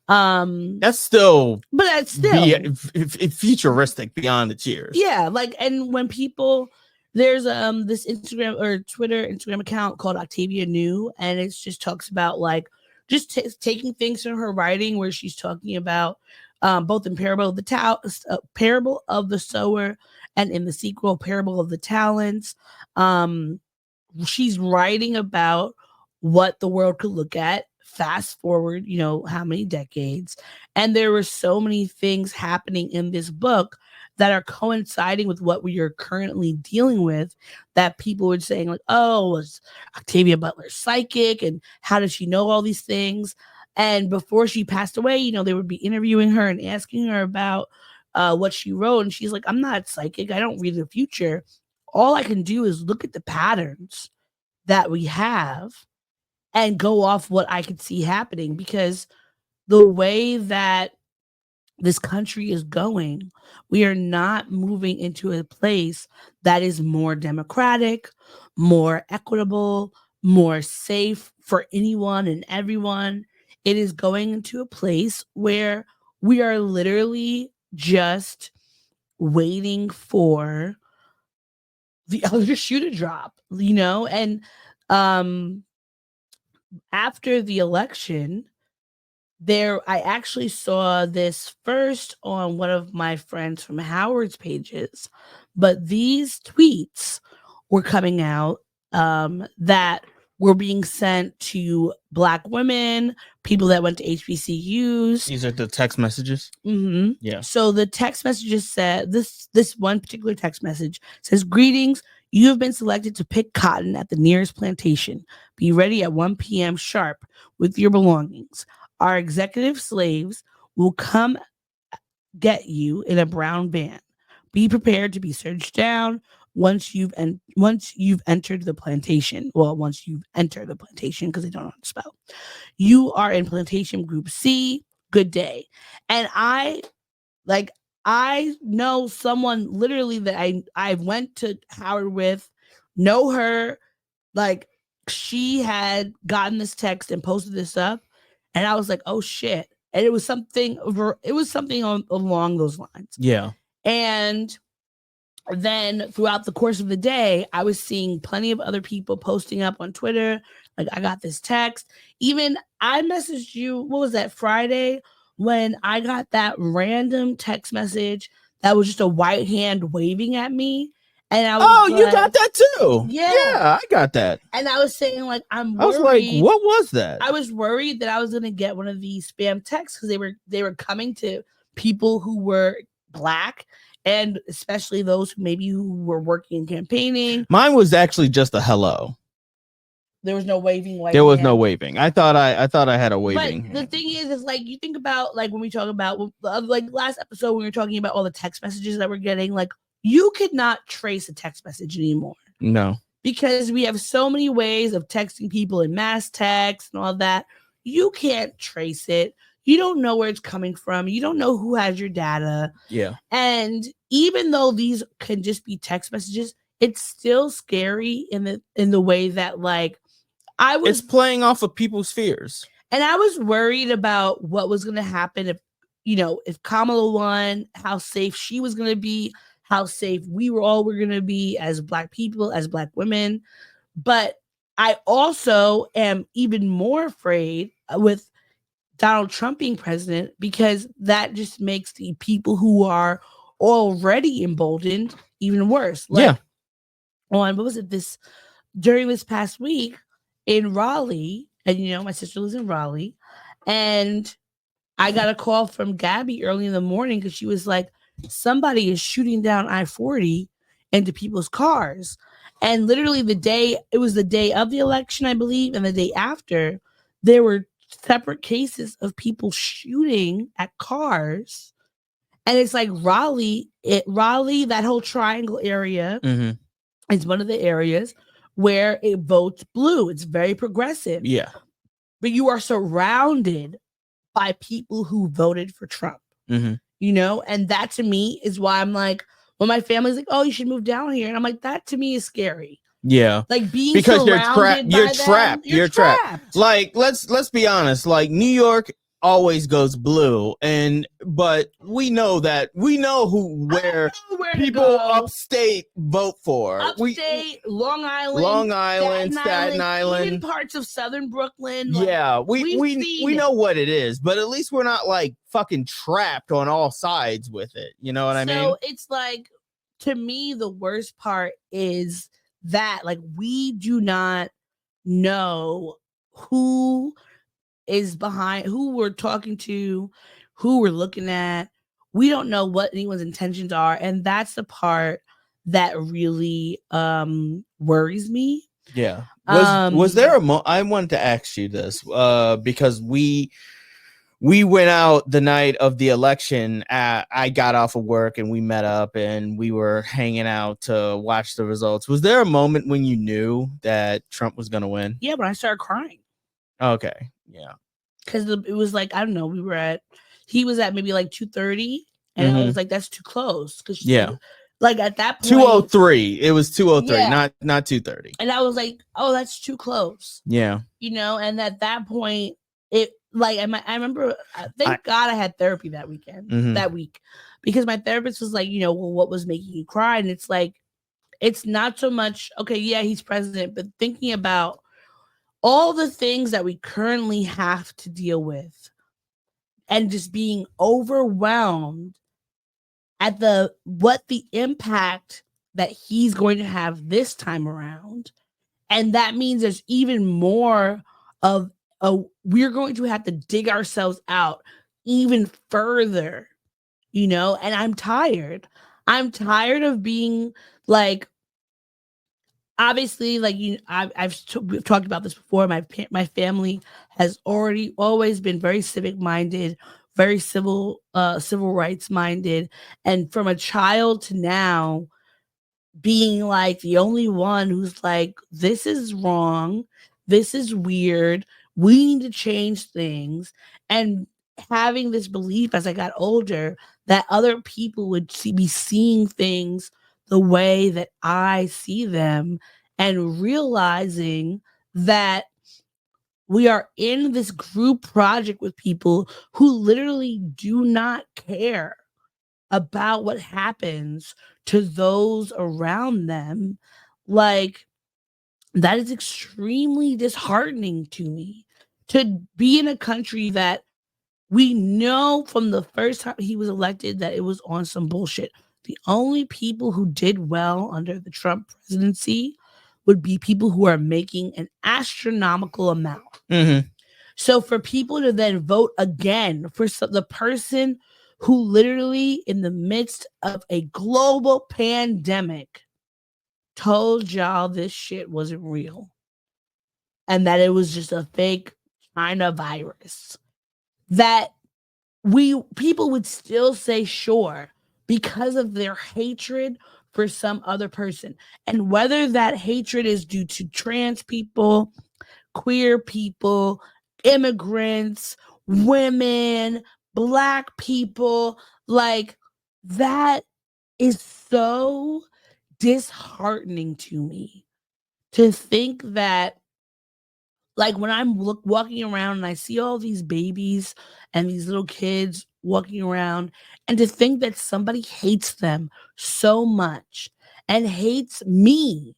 That's still, but that's still futuristic beyond its years. Yeah, like, and when people, there's this Instagram or Instagram account called Octavia New, and it just talks about like just taking things from her writing, where she's talking about both in Parable of the Sower, and in the sequel Parable of the Talents. She's writing about what the world could look at fast forward, how many decades. And there were so many things happening in this book that are coinciding with what we are currently dealing with, that people were saying like, oh, was Octavia Butler psychic? And how does she know all these things? And before she passed away, they would be interviewing her and asking her about what she wrote. And she's like, I'm not psychic. I don't read the future. All I can do is look at the patterns that we have and go off what I could see happening, because the way that this country is going, we are not moving into a place that is more democratic, more equitable, more safe for anyone and everyone. It is going into a place where we are literally just waiting for the other shoe to drop, and after the election, I actually saw this first on one of my friends from Howard's pages, but these tweets were coming out that were being sent to Black women, people that went to HBCUs. These are the text messages? Mm-hmm. Yeah. So the text messages said, this one particular text message says, "Greetings, you have been selected to pick cotton at the nearest plantation. Be ready at 1 p.m. sharp with your belongings. Our executive slaves will come get you in a brown van. Be prepared to be searched down once you've entered the plantation." Well, once you've entered the plantation, because they don't know how to spell. "You are in plantation group C. Good day." And I know someone literally that I went to Howard with, know her, like she had gotten this text and posted this up, and I was like, oh shit. And it was something along those lines. Yeah. And then throughout the course of the day, I was seeing plenty of other people posting up on Twitter, like, I got this text. Even I messaged you, what was that, Friday, when I got that random text message that was just a white hand waving at me. And I was you got that too? Yeah, I got that. And I was saying, like, I was like, what was that? I was worried that I was going to get one of these spam texts, because they were coming to people who were Black, and especially those who were working in campaigning. Mine was actually just a hello. There was no waving. There was no waving. I thought I had a waving. But the thing is like, you think about, like, when we talk about, like, last episode when we were talking about all the text messages that we're getting, like, you could not trace a text message anymore. No. Because we have so many ways of texting people in mass text and all that. You can't trace it. You don't know where it's coming from. You don't know who has your data. Yeah. And even though these can just be text messages, it's still scary in the way that, like, it's playing off of people's fears. And I was worried about what was going to happen if Kamala won, how safe she was going to be, how safe we were going to be as Black people, as Black women. But I also am even more afraid with Donald Trump being president, because that just makes the people who are already emboldened even worse. Like, what was it, during this past week in Raleigh, and my sister lives in Raleigh, and I got a call from Gabby early in the morning, because she was like, somebody is shooting down I-40 into people's cars. And literally it was the day of the election, I believe, and the day after, there were separate cases of people shooting at cars. And it's like Raleigh, that whole triangle area is one of the areas where it votes blue. It's very progressive. Yeah. But you are surrounded by people who voted for Trump, you know? And that to me is why I'm like, when my family's like, oh, you should move down here. And I'm like, that to me is scary. Yeah. Like being because surrounded you're by trapped. them, you're trapped. Like, let's be honest. Like, New York always goes blue, but we know where people upstate vote for. Long Island, Staten Island, even parts of Southern Brooklyn. Yeah, we know what it is, but at least we're not like fucking trapped on all sides with it. You know what I mean? So it's like, to me, the worst part is that, like, we do not know who is behind, who we're talking to, who we're looking at. We don't know what anyone's intentions are, and that's the part that really worries me. Yeah. Was there a I wanted to ask you this because we went out the night of the election. I got off of work and we met up and we were hanging out to watch the results. Was there a moment when you knew that Trump was going to win? Yeah, but I started crying. Okay. Yeah. Because it was like, I don't know, he was at maybe like 2:30, and I was like, that's too close. Yeah. Like at that point, 2:03. It was 2:03, yeah. not 2:30. And I was like, oh, that's too close. Yeah. You know, and at that point, it like I remember, thank God I had therapy that weekend, that week, because my therapist was like, you know, well, what was making you cry? And it's like, it's not so much, okay, yeah, he's president, but thinking about all the things that we currently have to deal with and just being overwhelmed at what the impact that he's going to have this time around. And that means there's even more of we're going to have to dig ourselves out even further, you know? And I'm tired. I'm tired of being like, obviously, like, you, we've talked about this before. My family has always been very civic minded, very civil rights minded, and from a child to now, being like the only one who's like, this is wrong, this is weird, we need to change things, and having this belief as I got older that other people would be seeing things the way that I see them, and realizing that we are in this group project with people who literally do not care about what happens to those around them. Like, that is extremely disheartening to me, to be in a country that we know from the first time he was elected that it was on some bullshit. The only people who did well under the Trump presidency would be people who are making an astronomical amount. So for people to then vote again for the person who literally in the midst of a global pandemic told y'all this shit wasn't real and that it was just a fake China virus, that people would still say sure because of their hatred for some other person. And whether that hatred is due to trans people, queer people, immigrants, women, Black people, like, that is so disheartening to me, to think that, like, when I'm walking around and I see all these babies and these little kids walking around, and to think that somebody hates them so much and hates me,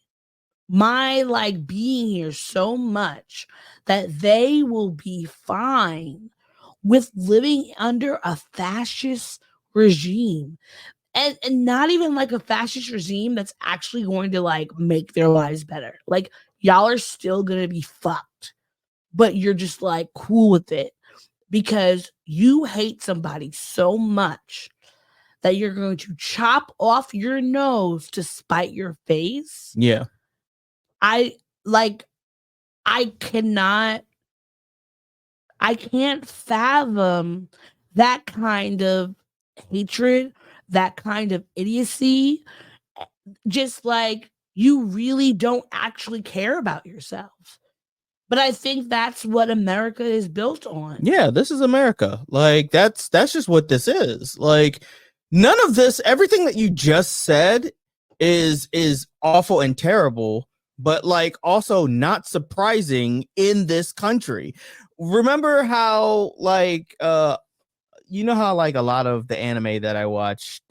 my like being here so much, that they will be fine with living under a fascist regime, and not even like a fascist regime that's actually going to like make their lives better. Like, y'all are still gonna be fucked, but you're just like cool with it because you hate somebody so much that you're going to chop off your nose to spite your face. Yeah. I can't fathom that kind of hatred, that kind of idiocy. Just like, you really don't actually care about yourself. But I think that's what America is built on. Yeah, this is America. Like, that's just what this is. Like, none of this, everything that you just said is awful and terrible, but like also not surprising in this country. Remember how like you know how like a lot of the anime that I watch,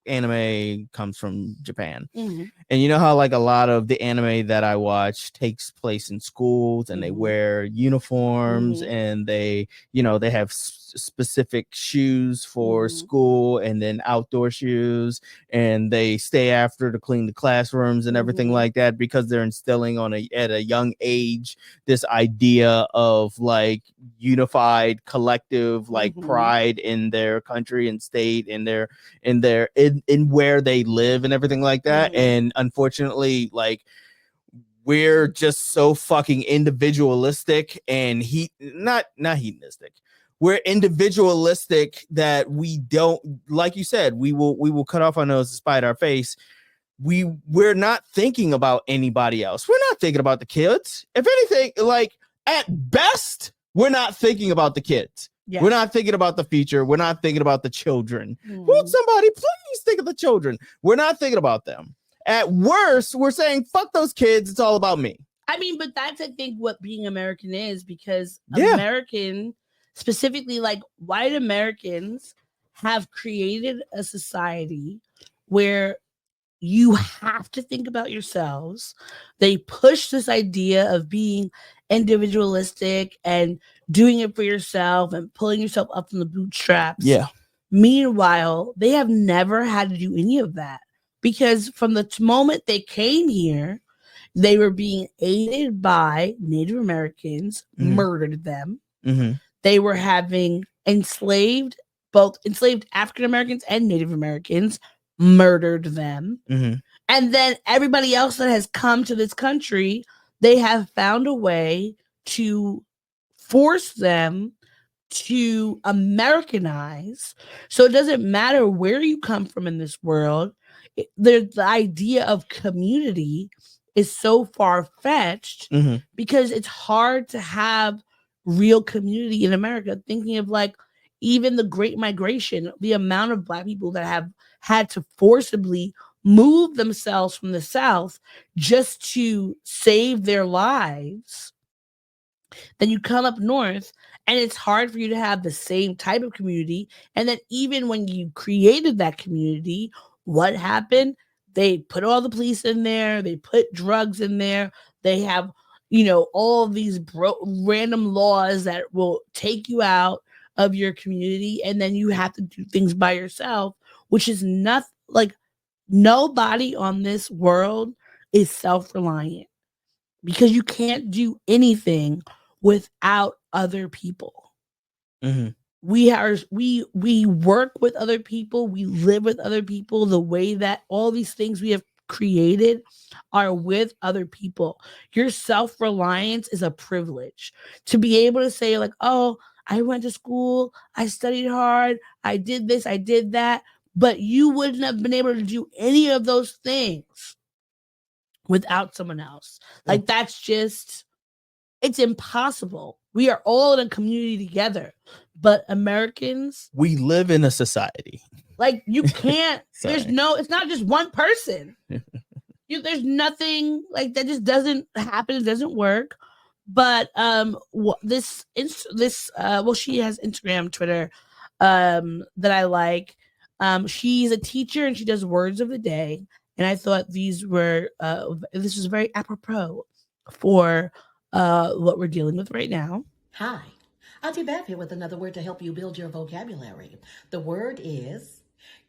anime comes from Japan. Mm-hmm. And you know how like a lot of the anime that I watch takes place in schools, and they wear uniforms, and they, you know, they have specific shoes for school and then outdoor shoes, and they stay after to clean the classrooms and everything like that, because they're instilling at a young age this idea of like unified collective like pride in their country and state, in where they live and everything like that. And unfortunately, like, we're just so fucking individualistic and not hedonistic. We're individualistic that we don't, like you said, we will cut off our nose to spite our face. We're not thinking about anybody else. We're not thinking about the kids. If anything, like, at best, we're not thinking about the kids. Yeah. We're not thinking about the future. We're not thinking about the children. Would somebody please think of the children? We're not thinking about them. At worst, we're saying, fuck those kids. It's all about me. I mean, but that's, I think, what being American is, because American, specifically like white Americans, have created a society where you have to think about yourselves. They push this idea of being individualistic and doing it for yourself and pulling yourself up from the bootstraps. Yeah. Meanwhile, they have never had to do any of that, because from the moment they came here, they were being aided by Native Americans, murdered them. They were having enslaved African Americans and Native Americans, murdered them. And then everybody else that has come to this country, they have found a way to force them to Americanize. So it doesn't matter where you come from in this world. The idea of community is so far-fetched because it's hard to have real community in America. Thinking of like even the Great Migration, the amount of Black people that have had to forcibly move themselves from the South just to save their lives. Then you come up north and it's hard for you to have the same type of community. And then even when you created that community, what happened? They put all the police in there. They put drugs in there. They have, you know, all of these random laws that will take you out of your community. And then you have to do things by yourself, which is not like nobody on this world is self-reliant, because you can't do anything without other people. We work with other people. We live with other people. The way that all these things we have created are with other people. Your self-reliance is a privilege. To be able to say like, oh, I went to school, I studied hard, I did this, I did that, but you wouldn't have been able to do any of those things without someone else. Like, that's just, it's impossible. We are all in a community together, but Americans, we live in a society. Like, you can't, it's not just one person. There's nothing like that, just doesn't happen. It doesn't work. But she has Instagram, Twitter, that I like. She's a teacher and she does words of the day. And I thought this was very apropos for what we're dealing with right now. Hi, Auntie Bev here with another word to help you build your vocabulary. The word is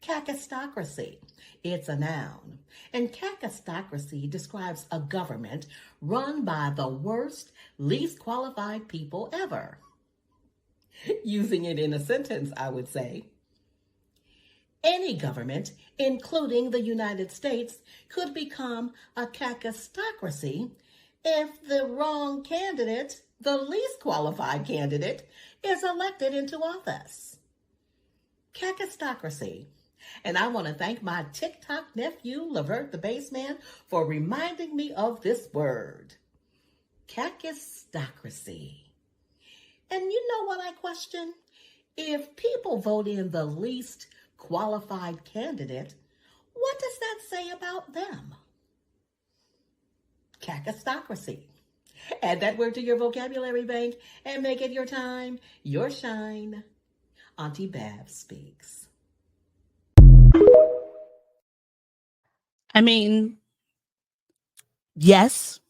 cacistocracy. It's a noun. And cacistocracy describes a government run by the worst, least qualified people ever. Using it in a sentence, I would say, Any government, including the United States, could become a cacistocracy if the wrong candidate, the least qualified candidate, is elected into office. Cacistocracy. And I want to thank my TikTok nephew, Lavert the Bassman, for reminding me of this word. Cacistocracy. And you know what I question? If people vote in the least qualified candidate, what does that say about them? Cacistocracy. Add that word to your vocabulary bank and make it your time, your shine. Auntie Bab speaks. I mean, yes,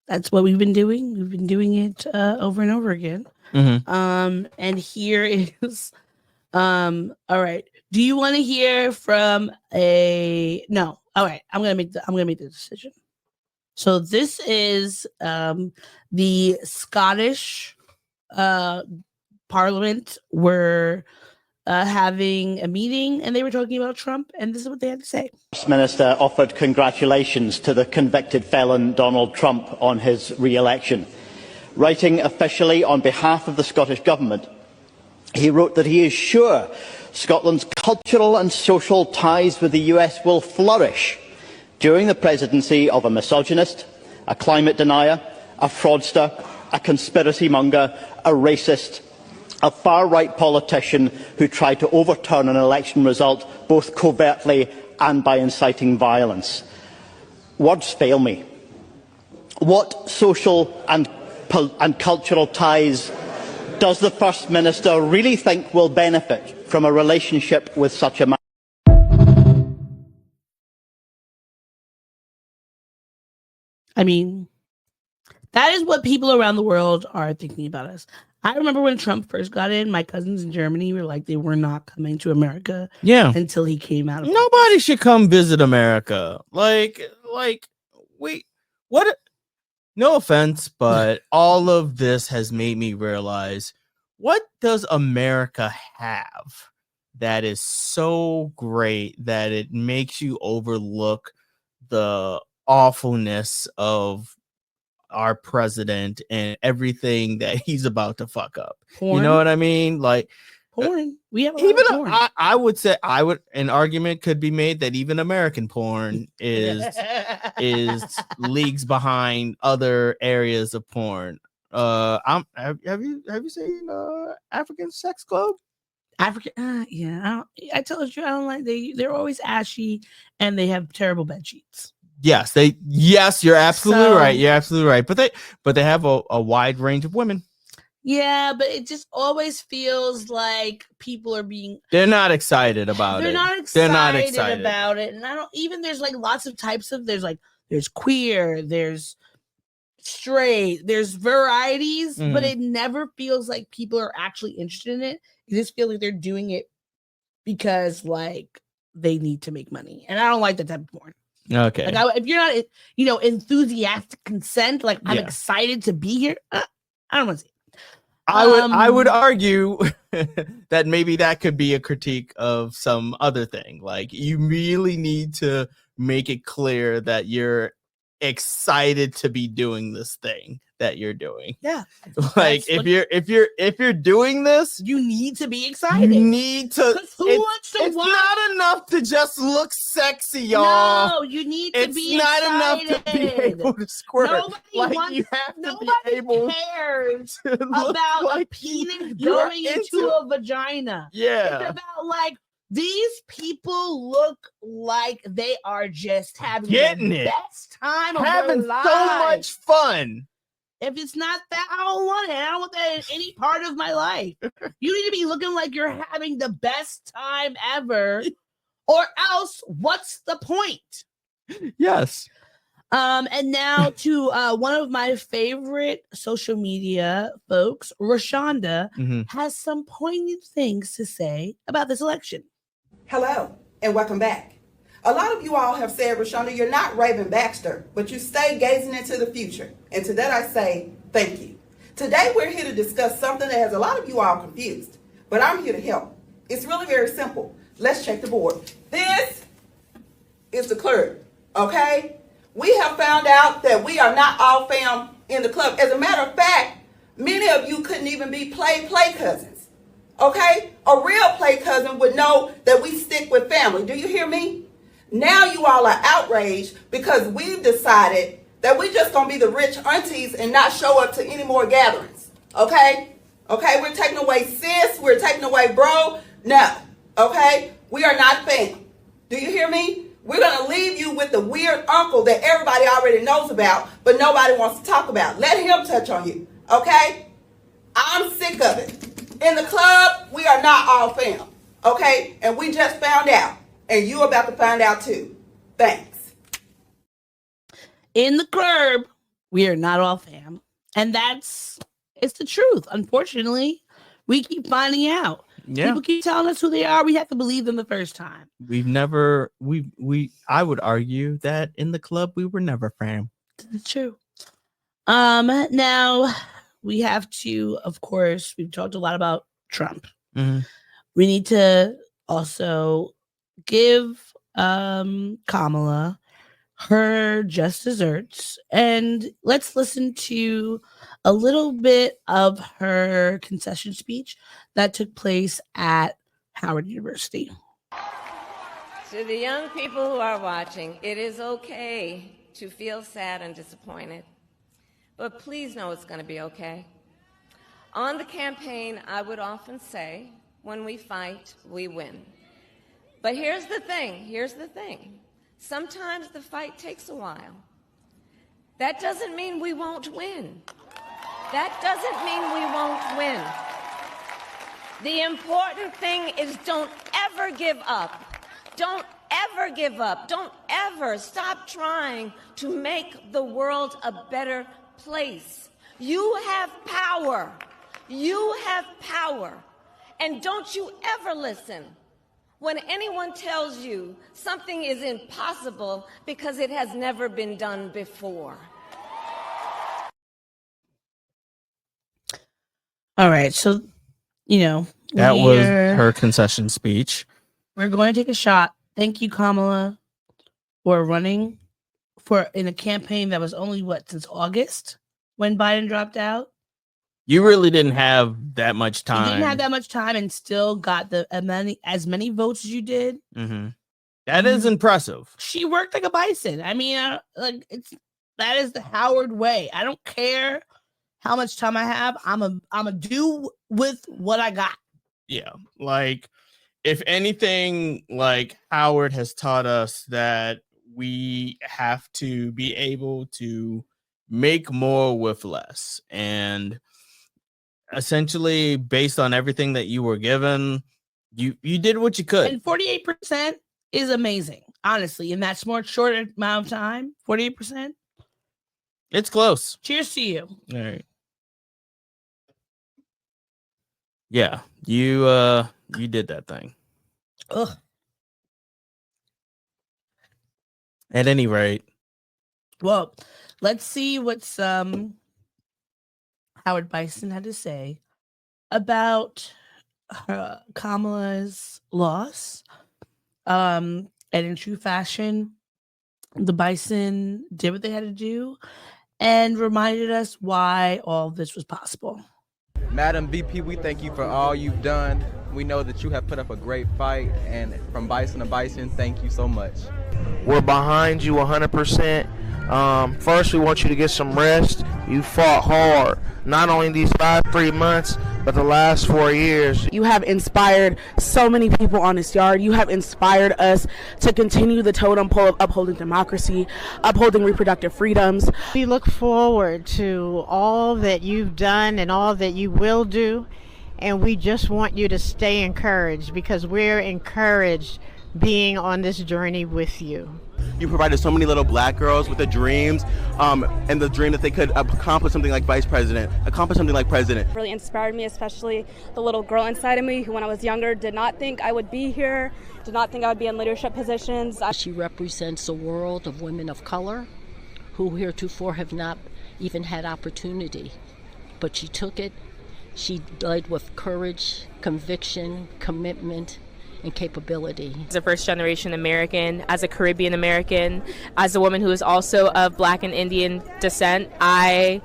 that's what we've been doing. We've been doing it over and over again. And here is, all right. Do you want to hear from no? All right. I'm gonna make the decision. So this is the Scottish Parliament were having a meeting, and they were talking about Trump, and this is what they had to say. First Minister offered congratulations to the convicted felon Donald Trump on his re-election. Writing officially on behalf of the Scottish Government, he wrote that he is sure Scotland's cultural and social ties with the US will flourish during the presidency of a misogynist, a climate denier, a fraudster, a conspiracy monger, a racist, a far-right politician who tried to overturn an election result both covertly and by inciting violence. Words fail me. What social and cultural ties does the First Minister really think will benefit from a relationship with such a man? I mean, that is what people around the world are thinking about us. I remember when Trump first got in, my cousins in Germany were like, they were not coming to America until he came out of Nobody should come visit America. Like, wait, what? No offense, but all of this has made me realize, what does America have that is so great that it makes you overlook the awfulness of our president and everything that he's about to fuck up? Porn. You know what I mean? Like porn. We have even porn. I would say an argument could be made that even American porn is leagues behind other areas of porn. Have you seen African Sex Club? African, yeah. I told you I don't like they're always ashy and they have terrible bed sheets. Yes, you're absolutely right. You're absolutely right. But they have a wide range of women. Yeah, but it just always feels like people are they're not excited about it. They're not excited about it. And I don't even, there's like lots of types of, there's queer, there's straight, there's varieties, but it never feels like people are actually interested in it. You just feel like they're doing it because like they need to make money. And I don't like that type of porn. Okay. Like if you're not, enthusiastic consent, like I'm excited to be here, I don't want to see it. I would argue that maybe that could be a critique of some other thing. Like, you really need to make it clear that you're excited to be doing this thing that you're doing. Yeah. Like if you're doing this, you need to be excited. You need to. Who wants to it's watch? not enough to just look sexy, y'all. No, you need to be not excited. Enough to be able to squirt. Nobody cares about like a penis going into a vagina. Yeah. It's about like, these people look like they are just having the best time of their lives. So much fun. If it's not that, I don't want it. I don't want that in any part of my life. You need to be looking like you're having the best time ever, or else what's the point? Yes. And now to one of my favorite social media folks, Rashonda, has some poignant things to say about this election. Hello, and welcome back. A lot of you all have said, Rashonda, you're not Raven Baxter, but you stay gazing into the future. And to that I say, thank you. Today we're here to discuss something that has a lot of you all confused, but I'm here to help. It's really very simple. Let's check the board. This is the clerk, okay? We have found out that we are not all fam in the club. As a matter of fact, many of you couldn't even be play cousins, okay? A real play cousin would know that we stick with family. Do you hear me? Now you all are outraged because we've decided that we're just going to be the rich aunties and not show up to any more gatherings, okay? Okay, we're taking away sis, we're taking away bro. No, okay? We are not fam. Do you hear me? We're going to leave you with the weird uncle that everybody already knows about, but nobody wants to talk about. Let him touch on you, okay? I'm sick of it. In the club, we are not all fam, okay? And we just found out, and you about to find out too. Thanks. In the club, we are not all fam. And it's the truth. Unfortunately, we keep finding out. Yeah. People keep telling us who they are. We have to believe them the first time. I would argue that in the club we were never fam. It's true. Now we have to, of course, we've talked a lot about Trump. Mm-hmm. We need to also give Kamala her just desserts, and let's listen to a little bit of her concession speech that took place at Howard University. To the young people who are watching, it is okay to feel sad and disappointed, but please know it's going to be okay. On the campaign, I would often say, when we fight, we win. But here's the thing. Sometimes the fight takes a while. That doesn't mean we won't win. The important thing is don't ever give up. Don't ever stop trying to make the world a better place. You have power. And don't you ever listen when anyone tells you something is impossible because it has never been done before. All right, so, that was her concession speech. We're going to take a shot. Thank you, Kamala, for running in a campaign that was only, since August when Biden dropped out? You really didn't have that much time. You didn't have that much time and still got as many votes as you did. Mm-hmm. That is impressive. She worked like a bison. I mean, that is the Howard way. I don't care how much time I have. I'm a do with what I got. Yeah, if anything, Howard has taught us that we have to be able to make more with less, and essentially, based on everything that you were given, you did what you could. And 48% is amazing, honestly. In that short amount of time, 48%. It's close. Cheers to you. All right. Yeah, you did that thing. Ugh. At any rate. Well, let's see what's Howard Bison had to say about Kamala's loss. And in true fashion, the Bison did what they had to do and reminded us why all of this was possible. Madam VP, we thank you for all you've done. We know that you have put up a great fight, and from Bison to Bison, thank you so much. We're behind you 100%. First, we want you to get some rest. You fought hard, not only these 3 months, but the last 4 years. You have inspired so many people on this yard. You have inspired us to continue the totem pole of upholding democracy, upholding reproductive freedoms. We look forward to all that you've done and all that you will do, and we just want you to stay encouraged, because we're encouraged being on this journey with you. You provided so many little black girls with the dreams and the dream that they could accomplish something like vice president, accomplish something like president. Really inspired me, especially the little girl inside of me who, when I was younger, did not think I would be here, did not think I would be in leadership positions. She represents a world of women of color who heretofore have not even had opportunity. But she took it. She led with courage, conviction, commitment, and capability. As a first-generation American, as a Caribbean American, as a woman who is also of Black and Indian descent, I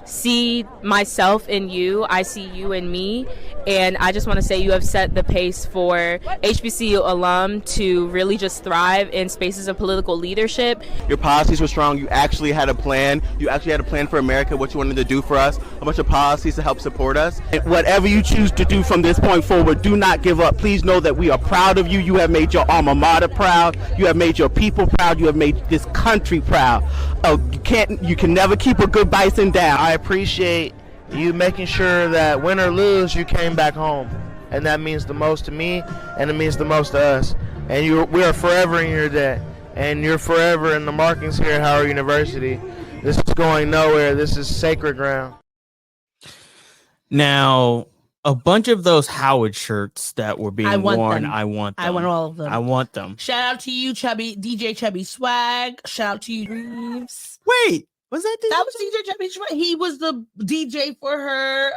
see myself in you, I see you in me, and I just want to say you have set the pace for HBCU alum to really just thrive in spaces of political leadership. Your policies were strong. You actually had a plan. You actually had a plan for America, what you wanted to do for us, a bunch of policies to help support us. And whatever you choose to do from this point forward, do not give up. Please know that we are proud of you. You have made your alma mater proud. You have made your people proud. You have made this country proud. You can never keep a good bison down. I appreciate you making sure that win or lose, you came back home, and that means the most to me, and it means the most to us. And we are forever in your debt, and you're forever in the markings here at Howard University. This is going nowhere. This is sacred ground. Now, a bunch of those Howard shirts that were being worn, I want them. I want all of them. I want them. Shout out to you, DJ Chubby Swag. Shout out to you, Reeves. Wait, was that That was DJ Chubby Swag. He was the DJ for her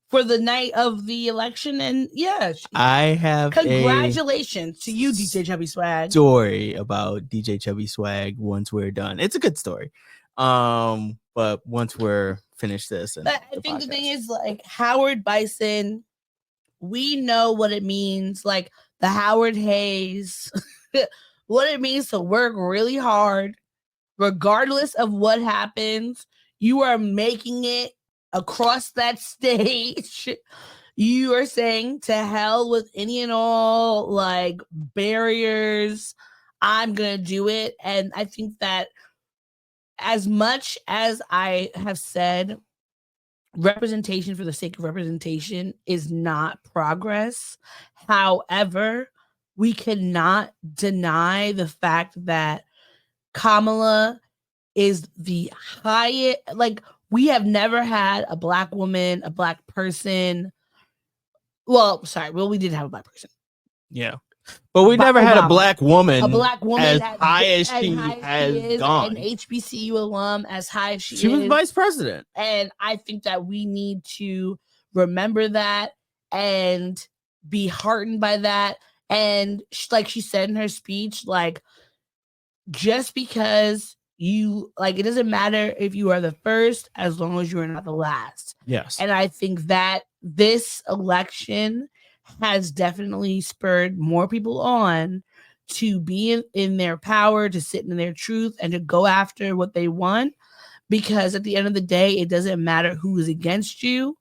for the night of the election, and yeah, I have congratulations to you, DJ Chubby Swag. Story about DJ Chubby Swag once we're done. It's a good story. But once we're finished this, and I think the thing is, like, Howard Bison, we know what it means, like the Howard Hayes, what it means to work really hard, regardless of what happens. You are making it across that stage. You are saying to hell with any and all like barriers. I'm gonna do it, and I think that, as much as I have said, representation for the sake of representation is not progress. However, we cannot deny the fact that Kamala is the highest, like, we have never had a Black woman, a Black person. Well, sorry. Well, we did have a Black person. Yeah. But we never had a Black woman as high as she has gone. An HBCU alum as high as she is. She was vice president. And I think that we need to remember that and be heartened by that. And like she said in her speech, like, just because you, like, it doesn't matter if you are the first as long as you are not the last. Yes. And I think that this election has definitely spurred more people on to be in their power, to sit in their truth, and to go after what they want. Because at the end of the day, it doesn't matter who is against you.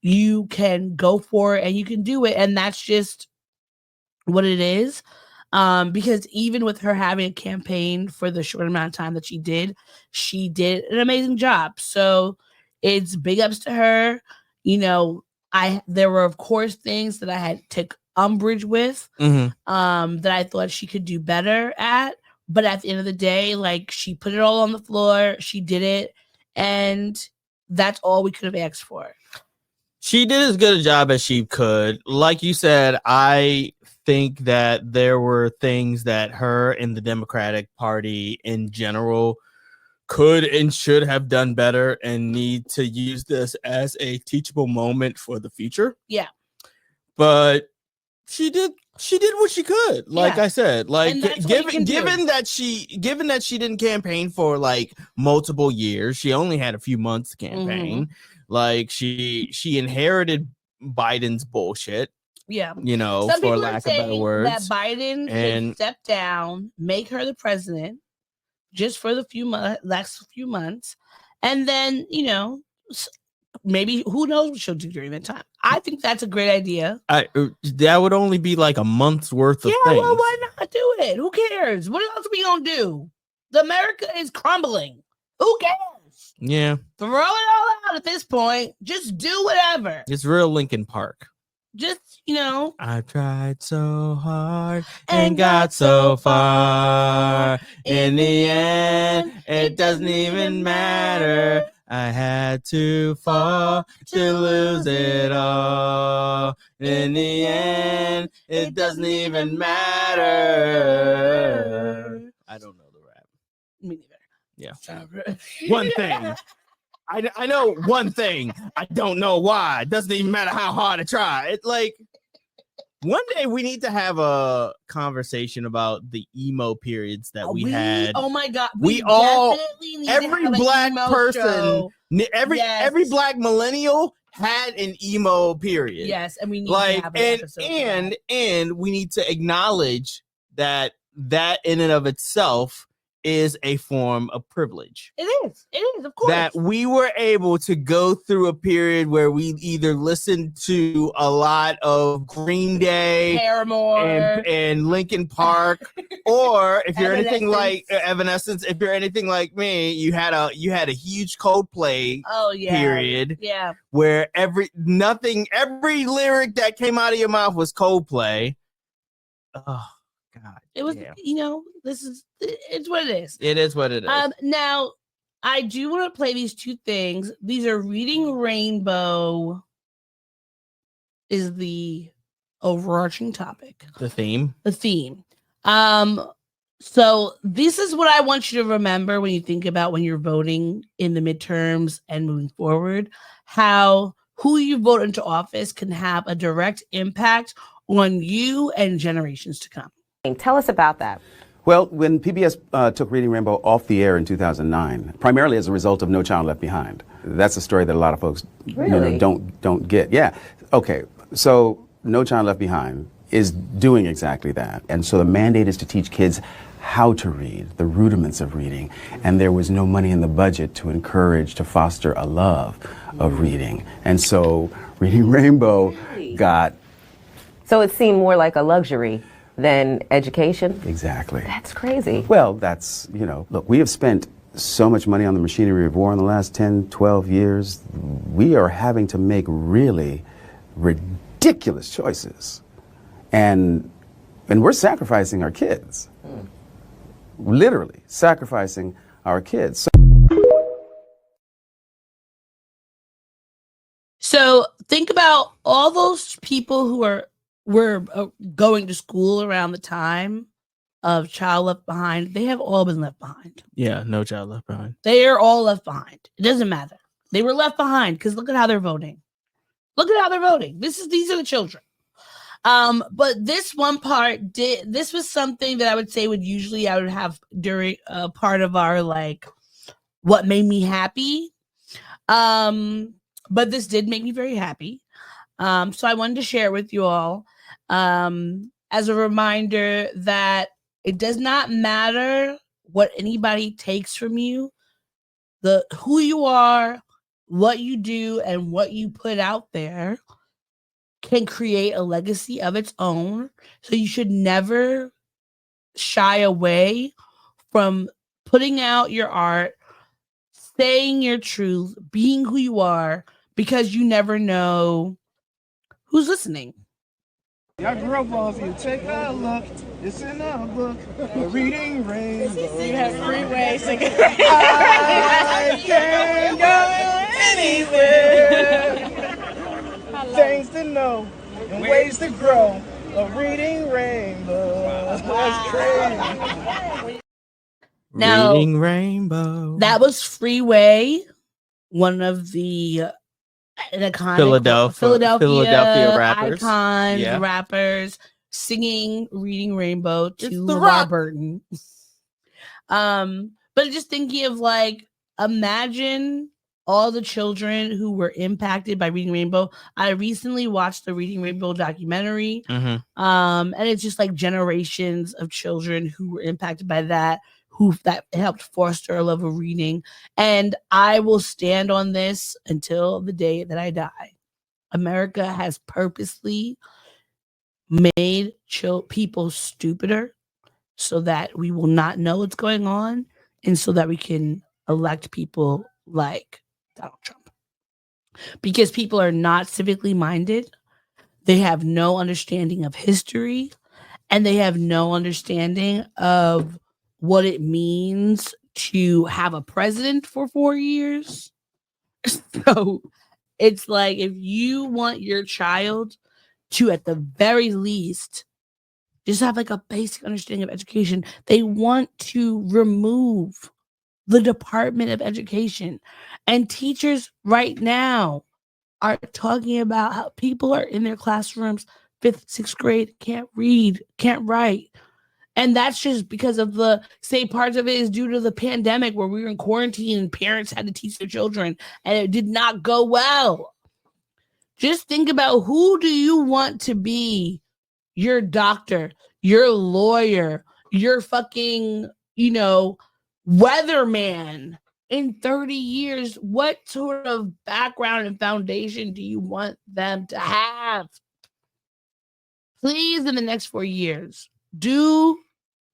You can go for it and you can do it. And that's just what it is. Because even with her having a campaign for the short amount of time that she did an amazing job. So it's big ups to her. You know, there were, of course, things that I had took umbrage with, that I thought she could do better at. But at the end of the day, like, she put it all on the floor. She did it. And that's all we could have asked for. She did as good a job as she could. Like you said, I think that there were things that her and the Democratic Party in general could and should have done better, and need to use this as a teachable moment for the future. Yeah. But she did what she could. Like I said, like, given that she didn't campaign for like multiple years, she only had a few months to campaign. Like, she inherited Biden's bullshit. Yeah. You know, some for lack of better words. That Biden should step down, make her the president just for the last few months. And then, you know, maybe, who knows what she'll do during that time. I think that's a great idea. That would only be like a month's worth of things. Yeah, well, why not do it? Who cares? What else are we going to do? America is crumbling. Who cares? Yeah. Throw it all out at this point. Just do whatever. It's real Linkin Park. Just, you know, I tried so hard and got so far. In the end, it doesn't even matter. I had to fall to lose it all. In the end, it doesn't even matter. I don't know the rap. Me neither. Yeah. One thing. I know one thing. I don't know why. It doesn't even matter how hard I try. It, like, One day we need to have a conversation about the emo periods that we had. Oh my God. We all, definitely need every to have black an emo person, show. every black millennial had an emo period. Yes, and we need to have an episode. And we need to acknowledge that in and of itself is a form of privilege. It is, of course. That we were able to go through a period where we either listened to a lot of Green Day, Paramore, and Linkin Park, or if you're anything like Evanescence, if you're anything like me, you had a huge Coldplay period. Yeah. Where every lyric that came out of your mouth was Coldplay. Oh God. It was, it's what it is. It is what it is. Now, I do want to play these two things. These are Reading Rainbow is the overarching topic. The theme. So this is what I want you to remember when you think about when you're voting in the midterms and moving forward, how who you vote into office can have a direct impact on you and generations to come. Tell us about that. Well, when PBS took Reading Rainbow off the air in 2009, primarily as a result of No Child Left Behind. That's a story that a lot of folks don't get. Yeah. Okay. So No Child Left Behind is doing exactly that. And so the mandate is to teach kids how to read, the rudiments of reading. And there was no money in the budget to encourage, to foster a love of reading. And so Reading Rainbow got... So it seemed more like a luxury than education? Exactly. That's crazy. Well, that's, look, we have spent so much money on the machinery of war in the last 10, 12 years. We are having to make really ridiculous choices. And we're sacrificing our kids. Literally sacrificing our kids. So think about all those people who were going to school around the time of Child Left Behind. They have all been left behind. Yeah, No Child Left Behind. They are all left behind. It doesn't matter. They were left behind because look at how they're voting. These are the children. But this one part this was something that I would say I would have during part of our what made me happy. But this did make me very happy. So I wanted to share with you all as a reminder that it does not matter what anybody takes from you, who you are, what you do, and what you put out there can create a legacy of its own. So you should never shy away from putting out your art, saying your truth, being who you are, because you never know who's listening. I grew up on you. Take a look. It's in a book. Reading Rainbow. You have freeway singing. I can go anywhere. Things to know and ways to grow. A Reading Rainbow. That's crazy. Now, Reading Rainbow. That was Freeway, one of the iconic Philadelphia rappers. Rappers singing Reading Rainbow to LeVar Burton. But just thinking of imagine all the children who were impacted by Reading Rainbow. I recently watched the Reading Rainbow documentary. And it's just generations of children who were impacted by that helped foster a love of reading. And I will stand on this until the day that I die. America has purposely made people stupider so that we will not know what's going on and so that we can elect people like Donald Trump. Because people are not civically minded. They have no understanding of history, and they have no understanding of what it means to have a president for 4 years. So it's if you want your child to, at the very least, just have a basic understanding of education, they want to remove the Department of Education. And teachers right now are talking about how people are in their classrooms 5th, 6th grade, can't read, can't write. And that's just because of parts of it is due to the pandemic where we were in quarantine and parents had to teach their children and it did not go well. Just think about, who do you want to be your doctor, your lawyer, your fucking, weatherman in 30 years? What sort of background and foundation do you want them to have? Please, in the next 4 years, do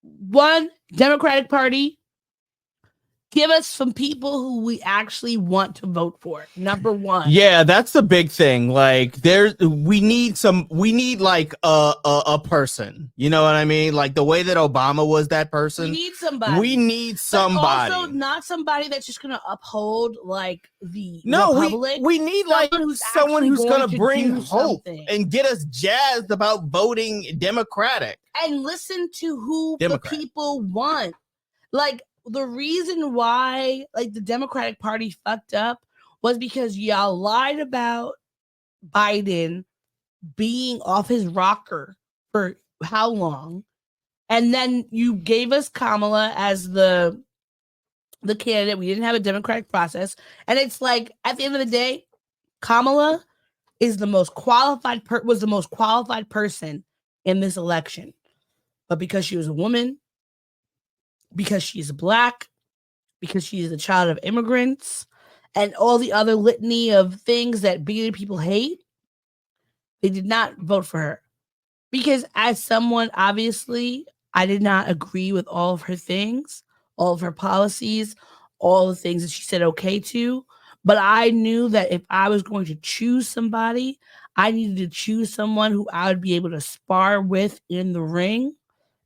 one Democratic Party. Give us some people who we actually want to vote for. Number one. Yeah, that's the big thing. Like, we need like a person. You know what I mean? Like the way that Obama was that person. We need somebody. But also not somebody that's just gonna uphold like the Republic. We need someone who's gonna bring hope and get us jazzed about voting Democratic. And listen to who the people want. Like, the reason why the Democratic Party fucked up was because y'all lied about Biden being off his rocker for how long, and then you gave us Kamala as the candidate. We didn't have a democratic process, and it's like, at the end of the day, Kamala is the most qualified was the most qualified person in this election, but because she was a woman, because she's Black, because she is a child of immigrants, and all the other litany of things that bigoted people hate, they did not vote for her. Because as someone, obviously, I did not agree with all of her things, all of her policies, all the things that she said okay to, but I knew that if I was going to choose somebody, I needed to choose someone who I would be able to spar with in the ring,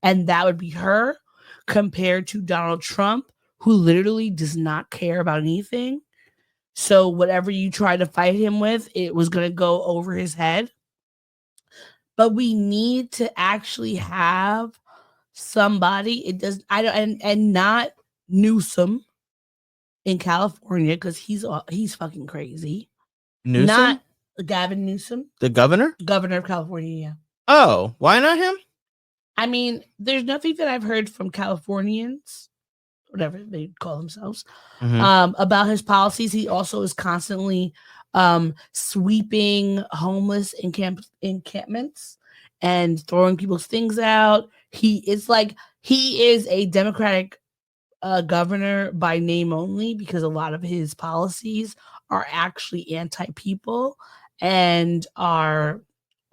and that would be her, compared to Donald Trump, who literally does not care about anything. So whatever you try to fight him with, it was going to go over his head. But we need to actually have somebody. And not Newsom in California, because he's fucking crazy. Newsom? Not Gavin Newsom, the governor of California. Yeah. Oh, why not him? I mean, there's nothing that I've heard from Californians, whatever they call themselves, about his policies. He also is constantly sweeping homeless encampments and throwing people's things out. He is a Democratic governor by name only, because a lot of his policies are actually anti-people and are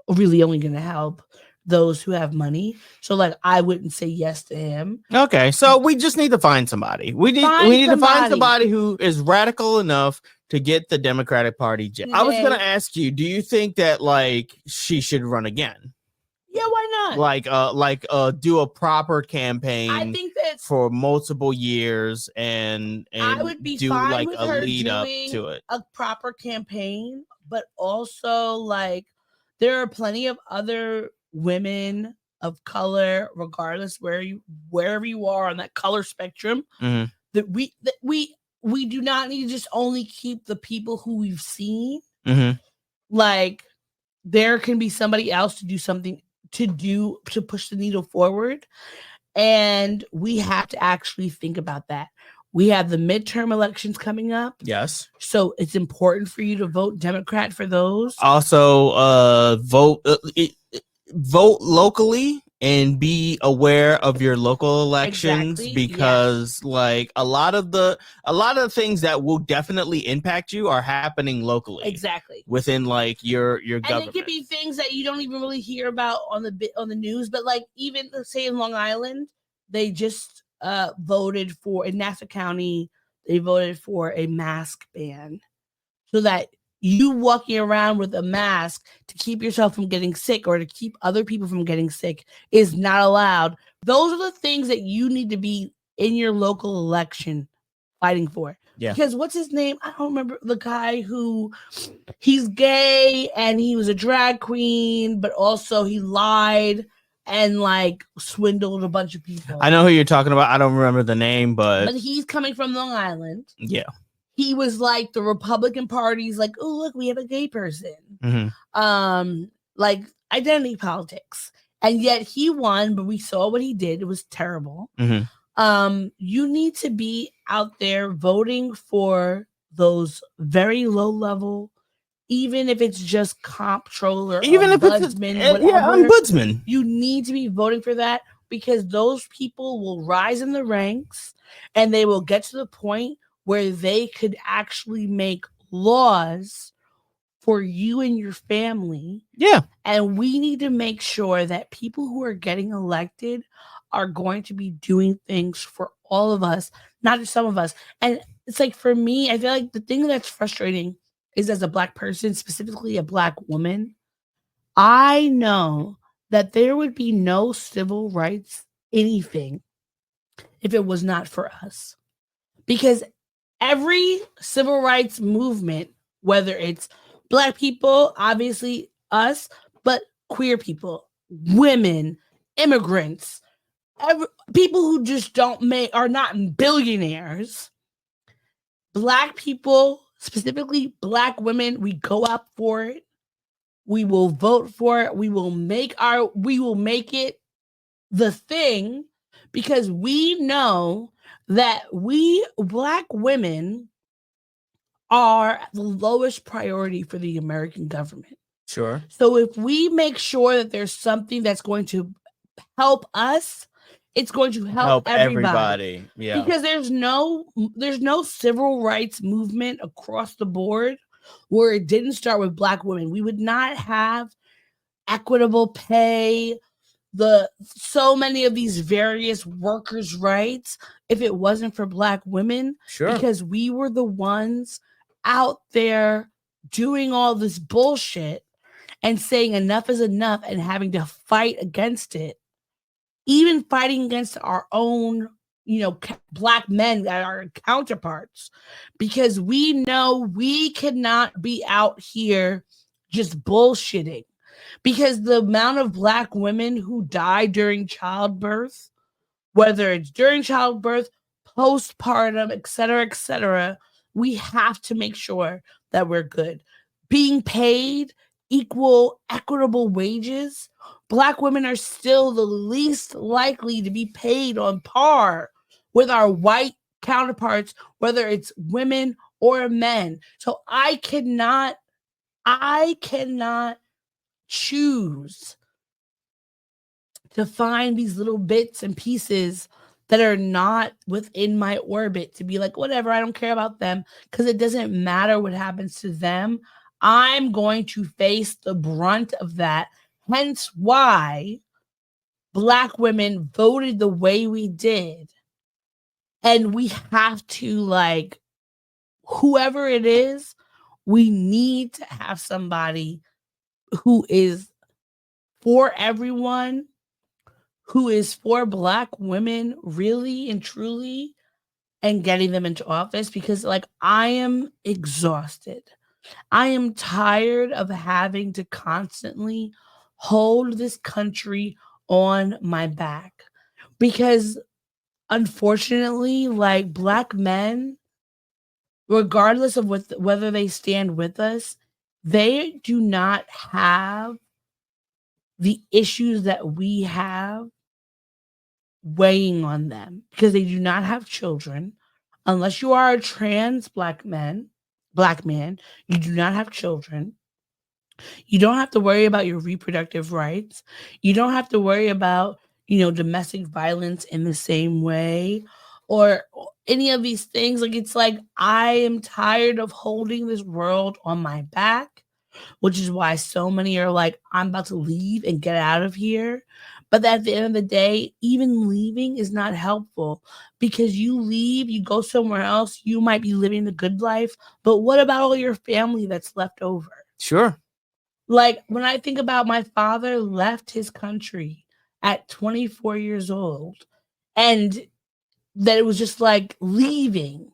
really only going to help those who have money. So I wouldn't say yes to him. Okay, so we just need to find somebody. We need to find somebody who is radical enough to get the Democratic Party. I was going to ask you, do you think that she should run again? Yeah, why not? Do a proper campaign. I think that for multiple years and I would be do fine with a her lead up doing to it. A proper campaign, but also there are plenty of other women of color, regardless wherever you are on that color spectrum, that we do not need to just only keep the people who we've seen. There can be somebody else to do something to push the needle forward, and we have to actually think about that. We have the midterm elections coming up. Yes. So it's important for you to vote Democrat for those. Also, vote locally and be aware of your local elections, because a lot of the things that will definitely impact you are happening locally. Exactly. Within your government. And it could be things that you don't even really hear about on the news, but even say in Long Island, they just voted for, in Nassau County, they voted for a mask ban, so that you walking around with a mask to keep yourself from getting sick or to keep other people from getting sick is not allowed. Those are the things that you need to be in your local election fighting for. Yeah. Because what's his name? I don't remember the guy who, he's gay and he was a drag queen, but also he lied and swindled a bunch of people. I know who you're talking about. I don't remember the name, but he's coming from Long Island. Yeah. He was the Republican Party's oh, look, we have a gay person. identity politics. And yet he won, but we saw what he did. It was terrible. You need to be out there voting for those very low level, even if it's just comptroller, even if ombudsman, it's whatever, ombudsman. You need to be voting for that, because those people will rise in the ranks and they will get to the point where they could actually make laws for you and your family. Yeah. And we need to make sure that people who are getting elected are going to be doing things for all of us, not just some of us. And it's like, for me, I feel like the thing that's frustrating is, as a Black person, specifically a Black woman, I know that there would be no civil rights anything if it was not for us. Because every civil rights movement, whether it's Black people, obviously us, but queer people, women, immigrants, people who just are not billionaires, Black people, specifically Black women, we go up for it. We will vote for it. We will make it the thing, because we know that we Black women are the lowest priority for the American government. Sure. So if we make sure that there's something that's going to help us, it's going to help everybody. Yeah. Because there's no civil rights movement across the board where it didn't start with Black women. We would not have equitable pay, so many of these various workers' rights, if it wasn't for Black women. Sure. Because we were the ones out there doing all this bullshit and saying enough is enough and having to fight against it. Even fighting against our own, Black men, our counterparts, because we know we cannot be out here just bullshitting. Because the amount of Black women who die during childbirth, whether it's during childbirth, postpartum, et cetera, we have to make sure that we're good. Being paid equal, equitable wages, Black women are still the least likely to be paid on par with our white counterparts, whether it's women or men. So I cannot choose to find these little bits and pieces that are not within my orbit to be like, whatever, I don't care about them, because it doesn't matter what happens to them. I'm going to face the brunt of that. Hence why Black women voted the way we did. And we have to, whoever it is, we need to have somebody who is for everyone, who is for Black women really and truly, and getting them into office, because I am exhausted. I am tired of having to constantly hold this country on my back, because unfortunately, Black men, regardless of whether they stand with us, they do not have the issues that we have weighing on them, because they do not have children. Unless you are a trans Black man, you do not have children. You don't have to worry about your reproductive rights. You don't have to worry about, domestic violence in the same way, or any of these things. I am tired of holding this world on my back, which is why so many are I'm about to leave and get out of here. But at the end of the day, even leaving is not helpful, because you leave, you go somewhere else, you might be living the good life, but what about all your family that's left over? Sure. When I think about my father left his country at 24 years old, and that it was just leaving.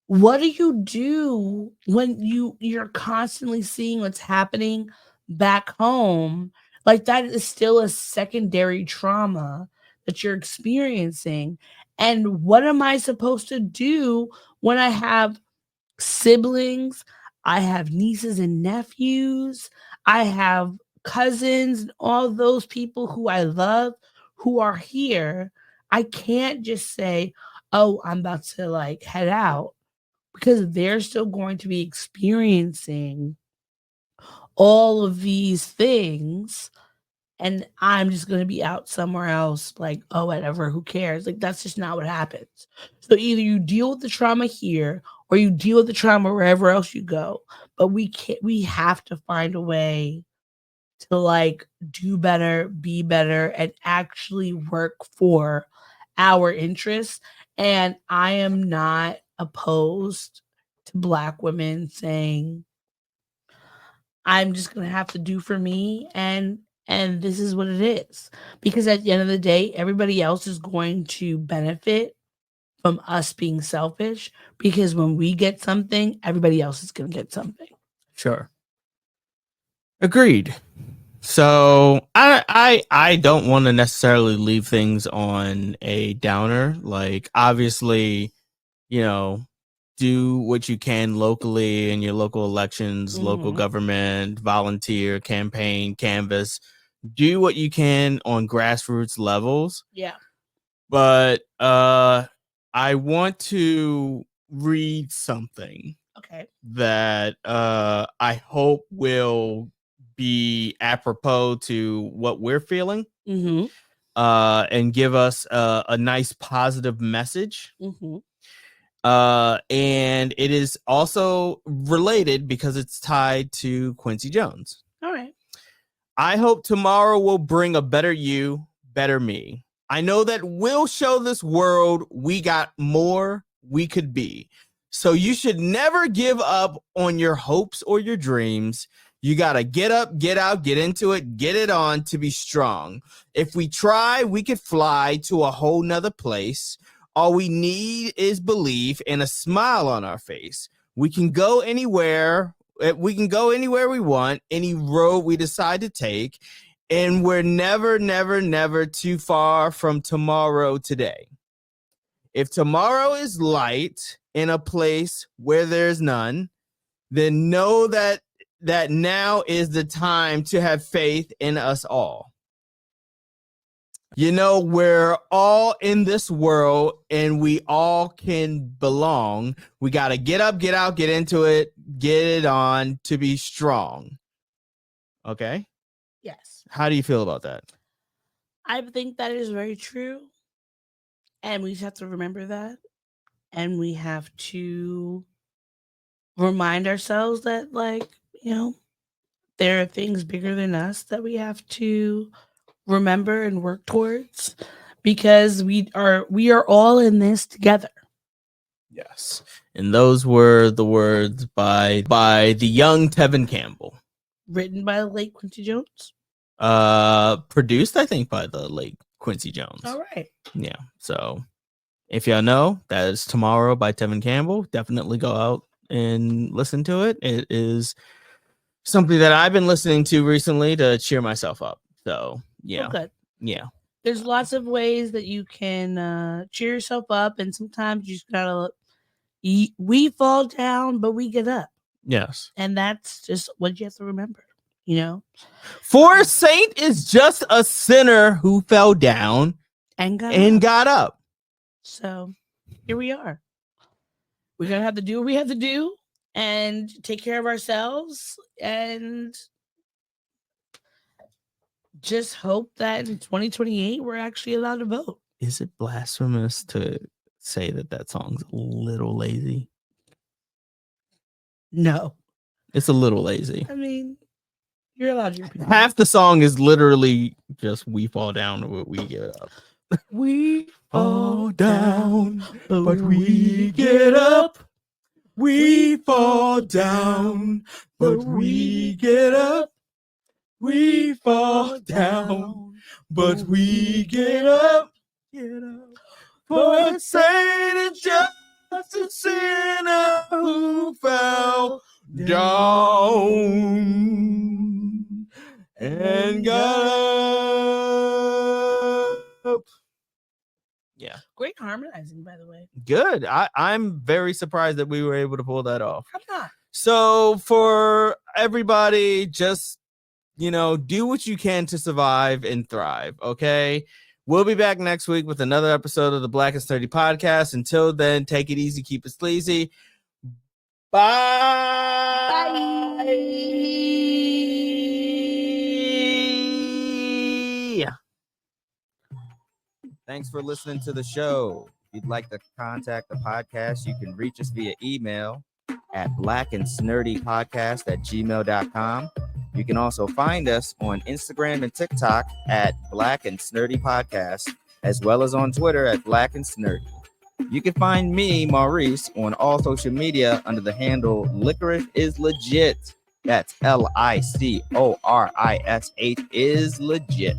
What do you do when you're constantly seeing what's happening back home? That is still a secondary trauma that you're experiencing. And what am I supposed to do when I have siblings? I have nieces and nephews. I have cousins and all those people who I love who are here, I can't just say, oh, I'm about to like head out, because they're still going to be experiencing all of these things. And I'm just going to be out somewhere else, like, oh, whatever, who cares? Like, that's just not what happens. So either you deal with the trauma here or you deal with the trauma wherever else you go. But we have to find a way to like do better, be better, and actually work for our interests. And I am not opposed to Black women saying, I'm just going to have to do for me, and this is what it is. Because at the end of the day, everybody else is going to benefit from us being selfish, because when we get something, everybody else is going to get something. Sure. Agreed. So I don't want to necessarily leave things on a downer. Like, obviously, do what you can locally in your local elections, local government, volunteer, campaign, canvas. Do what you can on grassroots levels. Yeah. But I want to read something. Okay. That I hope will be apropos to what we're feeling. And give us a nice positive message. And it is also related because it's tied to Quincy Jones. All right. I hope tomorrow will bring a better you, better me. I know that we'll show this world we got more we could be. So you should never give up on your hopes or your dreams. You got to get up, get out, get into it, get it on to be strong. If we try, we could fly to a whole nother place. All we need is belief and a smile on our face. We can go anywhere. We can go anywhere we want, any road we decide to take. And we're never, never, never too far from tomorrow today. If tomorrow is light in a place where there's none, then know that now is the time to have faith in us all. We're all in this world and we all can belong. We got to get up, get out, get into it, get it on to be strong. Okay? Yes. How do you feel about that? I think that is very true. And we just have to remember that. And we have to remind ourselves that, like, there are things bigger than us that we have to remember and work towards, because we are all in this together. Yes. And those were the words by the young Tevin Campbell. Written by the late Quincy Jones. Produced, I think, by the late Quincy Jones. All right. Yeah. So if y'all know, that is Tomorrow by Tevin Campbell. Definitely go out and listen to it. It is something that I've been listening to recently to cheer myself up. So yeah. Oh, good. Yeah. There's lots of ways that you can cheer yourself up, and sometimes you just gotta we fall down, but we get up. Yes. And that's just what you have to remember, For a saint is just a sinner who fell down and got up. So here we are. We're gonna have to do what we have to do and take care of ourselves, and just hope that in 2028 we're actually allowed to vote. Is it blasphemous to say that song's a little lazy? No. It's a little lazy. I mean, you're allowed your opinion. Half the song is literally just we fall down or we get up. We fall down, but we get up. We fall down, but we get up. We fall down, but we get up. For a saint is just a sinner who fell down and got up. Yeah. Great harmonizing, by the way. Good. I'm very surprised that we were able to pull that off. I'm not. So for everybody, just do what you can to survive and thrive. Okay. We'll be back next week with another episode of the Black and Snerdy podcast. Until then, take it easy, keep it sleazy. Bye. Thanks for listening to the show. If you'd like to contact the podcast, you can reach us via email at blackandsnerdypodcast@gmail.com. You can also find us on Instagram and TikTok at Black and Snerdy Podcast, as well as on Twitter at Black and Snerdy. You can find me, Maurice, on all social media under the handle Licorish is Legit. That's LICORISH is legit.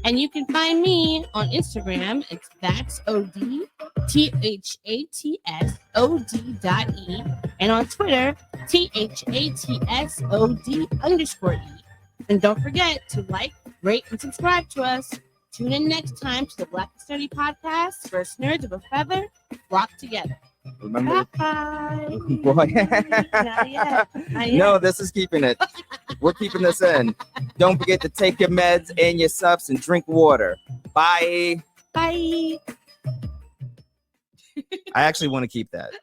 And you can find me on Instagram. It's ThatSOD_THATSOD.E. And on Twitter, THATSOD_E. And don't forget to like, rate, and subscribe to us. Tune in next time to the Black and Snerdy podcast, where nerds of a feather flock together. Remember? Bye. Boy. Not yet. No, this is keeping it. We're keeping this in. Don't forget to take your meds and your subs and drink water. Bye. Bye. I actually want to keep that.